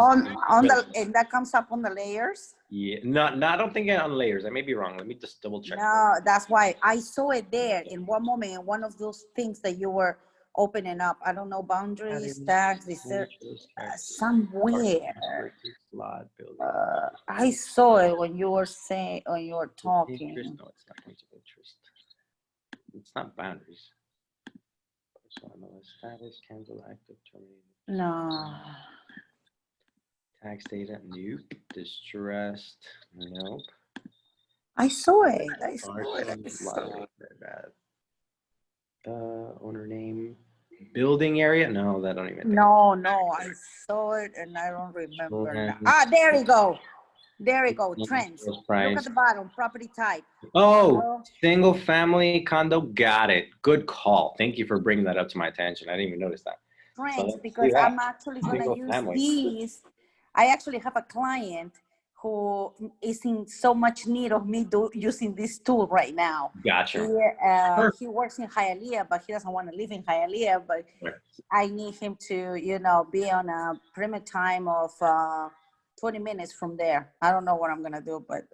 And that comes up on the layers? Yeah, no, I don't think it on layers. I may be wrong. Let me just double check. No, that's why I saw it there in one moment, in one of those things that you were opening up. I don't know, boundaries, tax, somewhere. I saw it when you were saying, when you were talking. No, it's not principal interest. It's not boundaries. Status, cancel, active, terminated. No. Tax data, nope. Distressed, nope. I saw it. I saw it. Owner name, building area. No, that don't even. No, I saw it and I don't remember now. Ah, there we go. There we go. Trends. Look at the bottom. Property type. Oh, single family condo. Got it. Good call. Thank you for bringing that up to my attention. I didn't even notice that. Trends, because I'm actually going to use these. I actually have a client who is in so much need of me using this tool right now. Gotcha. He works in Hialeah, but he doesn't want to live in Hialeah. But I need him to, be on a permit time of 20 minutes from there. I don't know what I'm going to do, but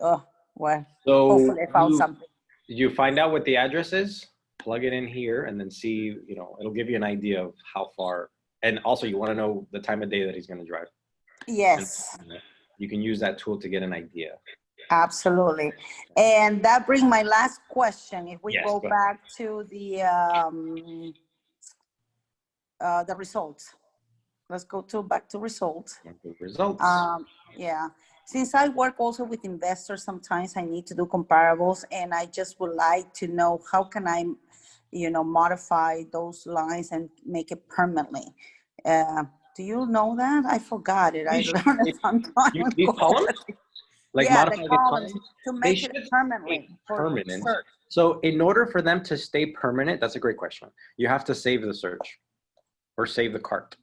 well, so hopefully I found something. Did you find out what the address is? Plug it in here and then see, it'll give you an idea of how far. And also you want to know the time of day that he's going to drive. Yes. And you can use that tool to get an idea. Absolutely. And that brings my last question. If we go back to the results. Let's go back to results. Results. Yeah. Since I work also with investors, sometimes I need to do comparables, and I just would like to know how can I, modify those lines and make it permanently. Do you know that? I forgot it. I learned it sometime. These columns? Like modify the columns to make it permanently. Permanent. So in order for them to stay permanent, that's a great question. You have to save the search or save the cart.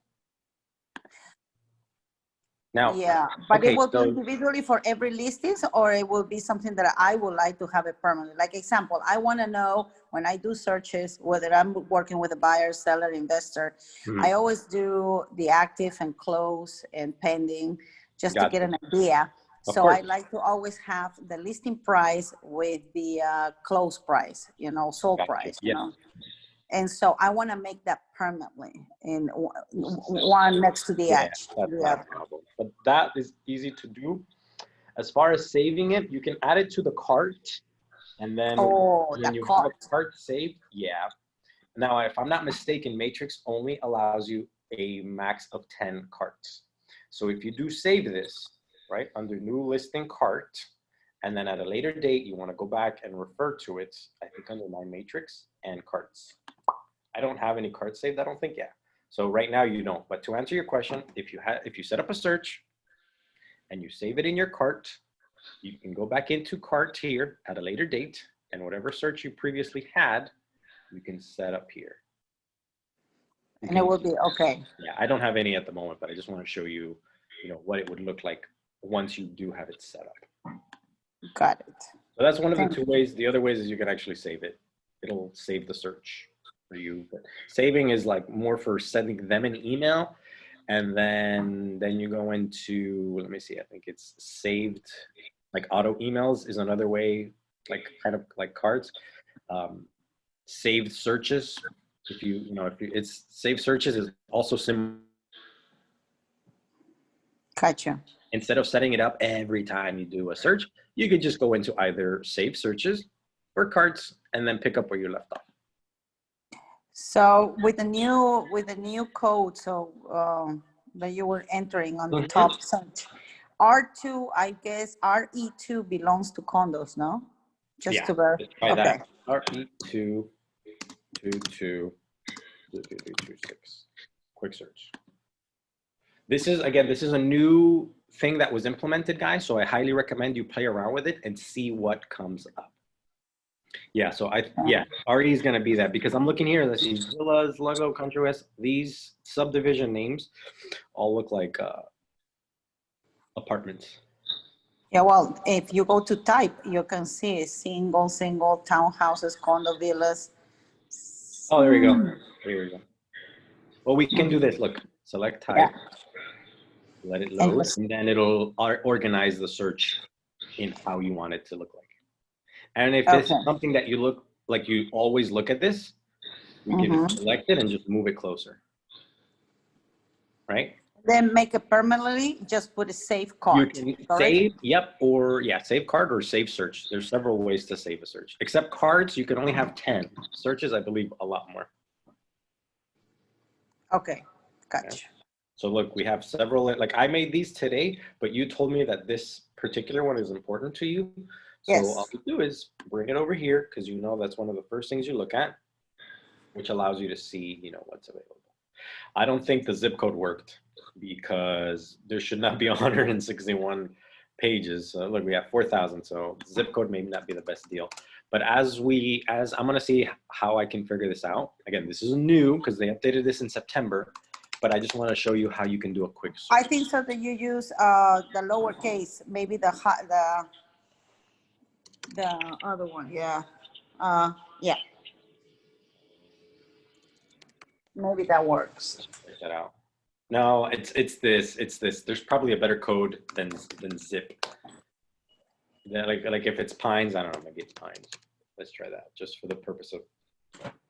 Now, yeah, but it will be individually for every listings, or it will be something that I would like to have it permanently. Like example, I want to know when I do searches, whether I'm working with a buyer, seller, investor, I always do the active and close and pending just to get an idea. So I like to always have the listing price with the close price, sold price, you know. And so I want to make that permanently in one next to the edge. That's not a problem. But that is easy to do. As far as saving it, you can add it to the cart. And then when you have a cart saved, Now, if I'm not mistaken, Matrix only allows you a max of 10 carts. So if you do save this, right, under new listing cart, and then at a later date, you want to go back and refer to it, I think under my Matrix and carts. I don't have any cards saved, I don't think, So right now you don't. But to answer your question, if you set up a search and you save it in your cart, you can go back into cart here at a later date, and whatever search you previously had, you can set up here. And it will be okay. Yeah, I don't have any at the moment, but I just want to show you, what it would look like once you do have it set up. Got it. So that's one of the two ways. The other ways is you can actually save it. It'll save the search for you, but saving is like more for sending them an email, and then you go into, let me see, I think it's saved, like auto emails is another way, like kind of like cards. Saved searches, if it's saved searches is also similar. Gotcha. Instead of setting it up every time you do a search, you could just go into either save searches or carts and then pick up where you left off. So with the new code, that you were entering on the top search, R2, I guess RE2 belongs to condos, no? Just to verify. Try that. RE2 2226. Quick search. This is a new thing that was implemented, guys. So I highly recommend you play around with it and see what comes up. So RE is going to be that, because I'm looking here. Let's see, villas, logo, country west. These subdivision names all look like apartments. Yeah, well, if you go to type, you can see single, townhouses, condo, villas. Oh, there we go. There we go. Well, we can do this. Look, select type. let it And load, just- and then it'll organize the search in how you want it to look like. And if this is Okay. something that you look like you always look at this, we can Mhm. select it and just move it closer. Right? Then make it permanently, just put a save You card. can correct? save, yep, or yeah, save card or save search. There's several ways to save a search. Except cards, you can only have 10. Searches, I believe, a lot more. Okay, gotcha. So look, we have several, like I made these today, but you told me that this particular one is important to you. So Yes. all you do is bring it over here because you know that's one of the first things you look at, which allows you to see, you know, what's available. I don't think the zip code worked because there should not be 161 pages. Look, we have 4,000, so zip code may not be the best deal. But as I'm gonna see how I can figure this out. Again, this is new because they updated this in September, but I just want to show you how you can do a quick search. I think so that you use the lowercase, maybe the other one, yeah. Yeah, maybe that works. Check that out. No, it's this. There's probably a better code than zip. Yeah, like if it's pines, I don't know, maybe it's pines. Let's try that just for the purpose of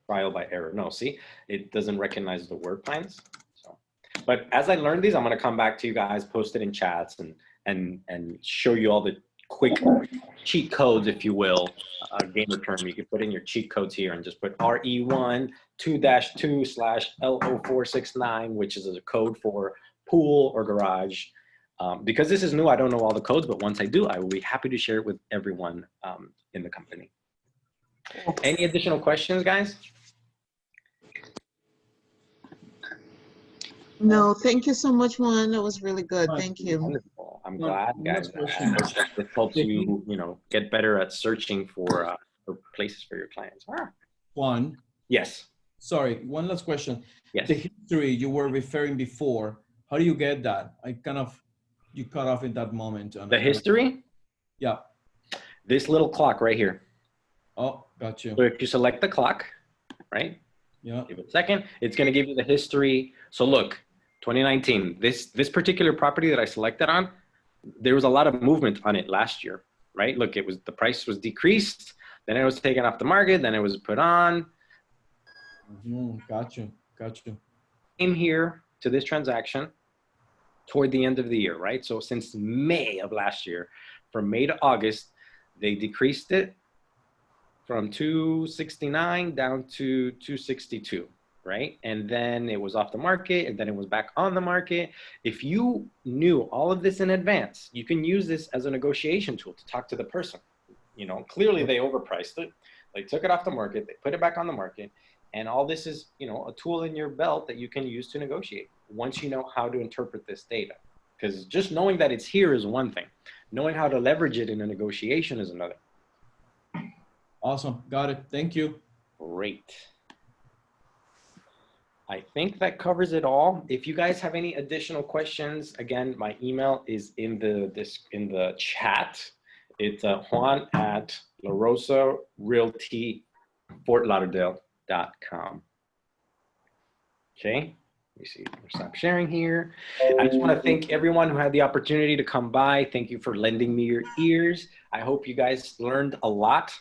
trial by error. No, see, it doesn't recognize the word pines. So, but as I learn these, I'm gonna come back to you guys, post it in chats, and show you all the quick cheat codes, if you will. Gamer term, you can put in your cheat codes here and just put RE1 2-2/LO469, which is a code for pool or garage. Because this is new, I don't know all the codes, but once I do, I will be happy to share it with everyone in the company. Any additional questions, guys? No, thank you so much, Juan. That was really good. Thank you. Wonderful. I'm One glad, guys. last question. This helps you, you know, get better at searching for places for your clients. Juan, Yes. sorry, one last question. Yes. The history you were referring before, how do you get that? You cut off in that moment. The history? Yeah. This little clock right here. Oh, got you. So if you select the clock, right? Yeah. Give it a second. It's going to give you the history. So look, 2019, this particular property that I selected on, there was a lot of movement on it last year, right? Look, the price was decreased, then it was taken off the market, then it was put on. Got you. Came here to this transaction toward the end of the year, right? So since May of last year, from May to August, they decreased it from 269 down to 262, right? And then it was off the market, and then it was back on the market. If you knew all of this in advance, you can use this as a negotiation tool to talk to the person. You know, clearly they overpriced it. They took it off the market, they put it back on the market, and all this is, you know, a tool in your belt that you can use to negotiate once you know how to interpret this data. Because just knowing that it's here is one thing. Knowing how to leverage it in a negotiation is another. Awesome. Got it. Thank you. Great. I think that covers it all. If you guys have any additional questions, again, my email is in the chat. It's juan@larosarealtyfortlauderdale.com. Okay, let me see. I'll stop sharing here. I just want to thank everyone who had the opportunity to come by. Thank you for lending me your ears. I hope you guys learned a lot.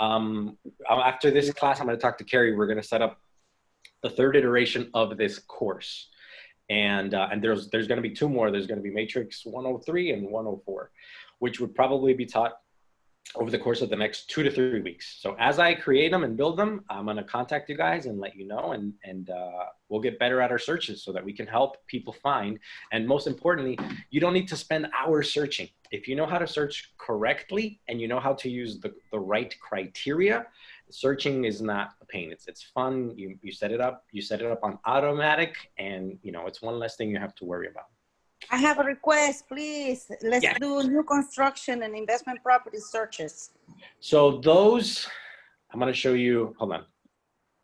After this class, I'm going to talk to Carrie. We're going to set up the third iteration of this course. And there's going to be two more. There's going to be Matrix 103 and 104, which would probably be taught over the course of the next 2 to 3 weeks. So as I create them and build them, I'm going to contact you guys and let you know, and we'll get better at our searches so that we can help people find. And most importantly, you don't need to spend hours searching. If you know how to search correctly and you know how to use the right criteria, searching is not a pain. It's fun. You set it up on automatic, and you know, it's one less thing you have to worry about. I have a request, please. Let's do new construction and investment property searches. So those, I'm going to show you, hold on.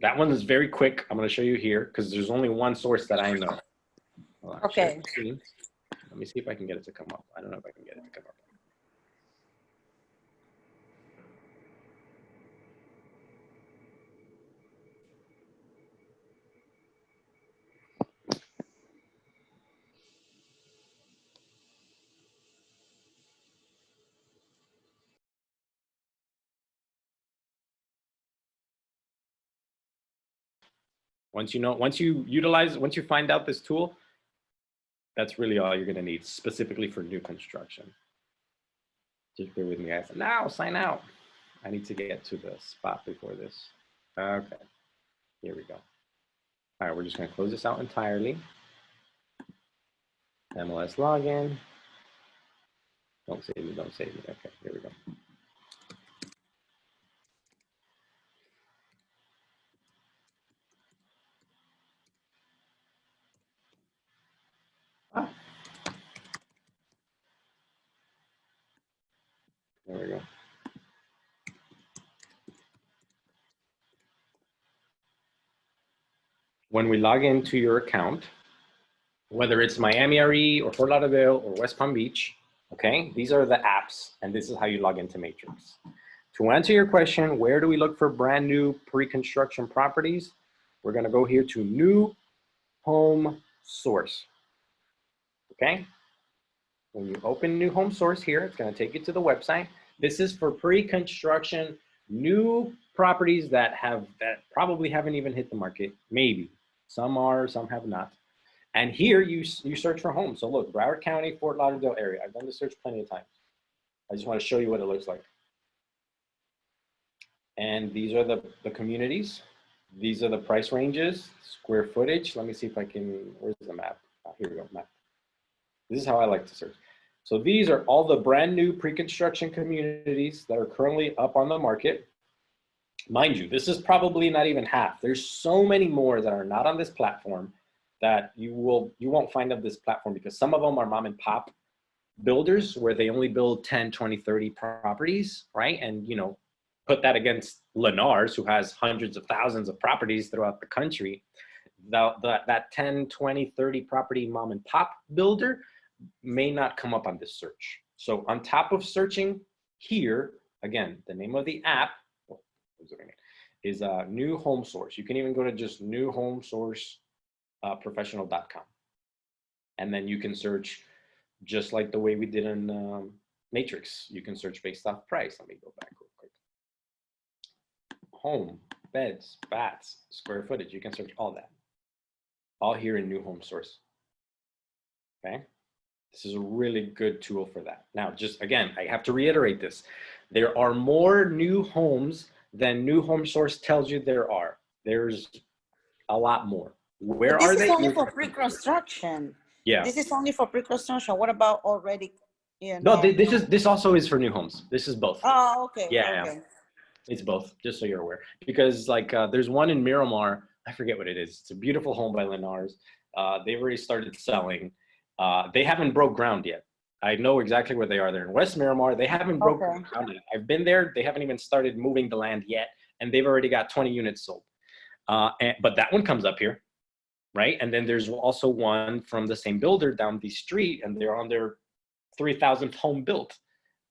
That one is very quick. I'm going to show you here because there's only one source that I know. Okay. Let me see if I can get it to come up. I don't know if I can get it to come up. Once you find out this tool, that's really all you're gonna need specifically for new construction. Just bear with me, guys. Now sign out. I need to get to the spot before this. Okay, here we go. All right, we're just gonna close this out entirely. MLS login. Don't save me, don't save me. Okay, here we go. There we go. When we log into your account, whether it's Miami RE or Fort Lauderdale or West Palm Beach, okay, these are the apps, and this is how you log into Matrix. To answer your question, where do we look for brand new pre-construction properties? We're gonna go here to New Home Source, okay? When you open New Home Source here, it's gonna take you to the website. This is for pre-construction, new properties that probably haven't even hit the market, maybe. Some are, some have not. And here you search for homes. So look, Broward County, Fort Lauderdale area. I've done this search plenty of times. I just want to show you what it looks like. And these are the communities. These are the price ranges, square footage. Let me see if I can, where's the map? Oh, here we go, map. This is how I like to search. So these are all the brand new pre-construction communities that are currently up on the market. Mind you, this is probably not even half. There's so many more that are not on this platform that you won't find on this platform, because some of them are mom and pop builders where they only build 10, 20, 30 properties, right? And you know, put that against Lennar's, who has hundreds of thousands of properties throughout the country. That 10, 20, 30 property mom and pop builder may not come up on this search. So on top of searching here, again, the name of the app is New Home Source. You can even go to just newhomesourceprofessional.com. And then you can search just like the way we did in Matrix. You can search based off price. Let me go back real quick. Home, beds, baths, square footage. You can search all that. All here in New Home Source. Okay. This is a really good tool for that. Now, just again, I have to reiterate this. There are more new homes than New Home Source tells you there are. There's a lot more. Where are they? This is only for pre-construction. Yeah. This is only for pre-construction. What about already, you know? No, this also is for new homes. This is both. Oh, okay. Yeah, okay. It's both, just so you're aware. Because like there's one in Miramar, I forget what it is. It's a beautiful home by Lennar's. They've already started selling. They haven't broke ground yet. I know exactly where they are. They're in West Miramar. They haven't broken ground yet. I've been there. They haven't even started moving the land yet, and they've already got 20 units sold. But that one comes up here, right? And then there's also one from the same builder down the street, and they're on their 3,000th home built,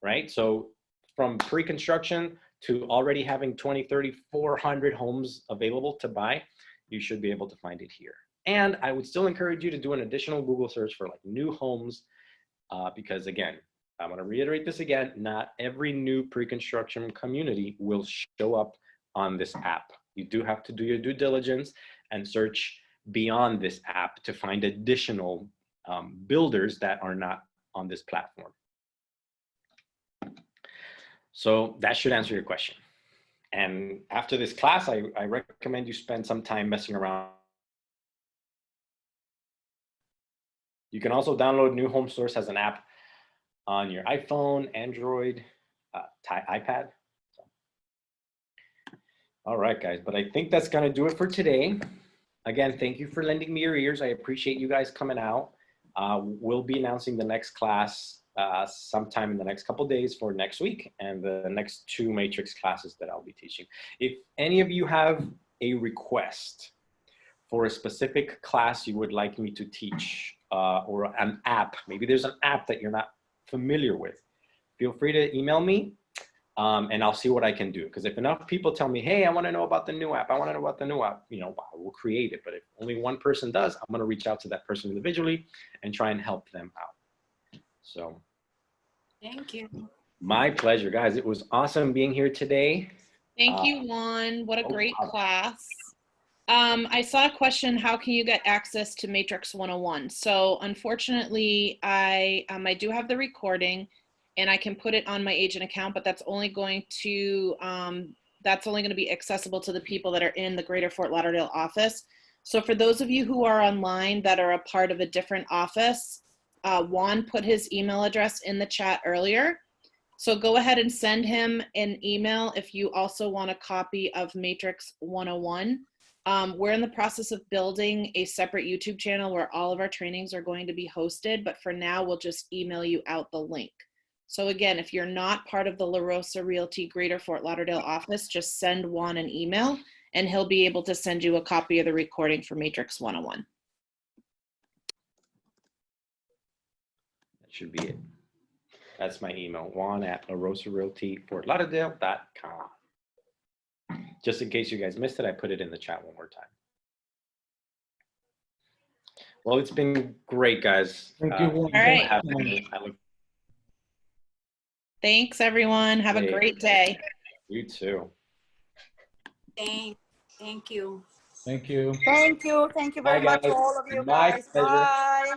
right? So from pre-construction to already having 20, 30, 400 homes available to buy, you should be able to find it here. And I would still encourage you to do an additional Google search for like new homes, because again, I want to reiterate this again, not every new pre-construction community will show up on this app. You do have to do your due diligence and search beyond this app to find additional builders that are not on this platform. So that should answer your question. And after this class, I recommend you spend some time messing around. You can also download New Home Source as an app on your iPhone, Android, iPad. So. All right, guys, but I think that's gonna do it for today. Again, thank you for lending me your ears. I appreciate you guys coming out. We'll be announcing the next class sometime in the next couple of days for next week and the next 2 Matrix classes that I'll be teaching. If any of you have a request for a specific class you would like me to teach, or an app, maybe there's an app that you're not familiar with, feel free to email me and I'll see what I can do. Because if enough people tell me, hey, I want to know about the new app, I want to know about the new app, you know, I will create it. But if only one person does, I'm going to reach out to that person individually and try and help them out. So Thank you. my pleasure, guys. It was awesome being here today. Thank you, Juan. What a great class. I saw a question, how can you get access to Matrix 101? So unfortunately, I do have the recording and I can put it on my agent account, but that's only going to be accessible to the people that are in the Greater Fort Lauderdale office. So for those of you who are online that are a part of a different office, Juan put his email address in the chat earlier. So go ahead and send him an email if you also want a copy of Matrix 101. We're in the process of building a separate YouTube channel where all of our trainings are going to be hosted, but for now, we'll just email you out the link. So again, if you're not part of the La Rosa Realty Greater Fort Lauderdale office, just send Juan an email and he'll be able to send you a copy of the recording for Matrix 101. That should be it. That's my email, juan@larosarealtyfortlauderdale.com. Just in case you guys missed it, I put it in the chat one more time. Well, it's been great, guys. Thank you. All right. Thanks, everyone. Have a great day. You too. Thank you. Thank you. Thank you. Thank you very Bye, much, guys. all of you My guys. pleasure. Bye.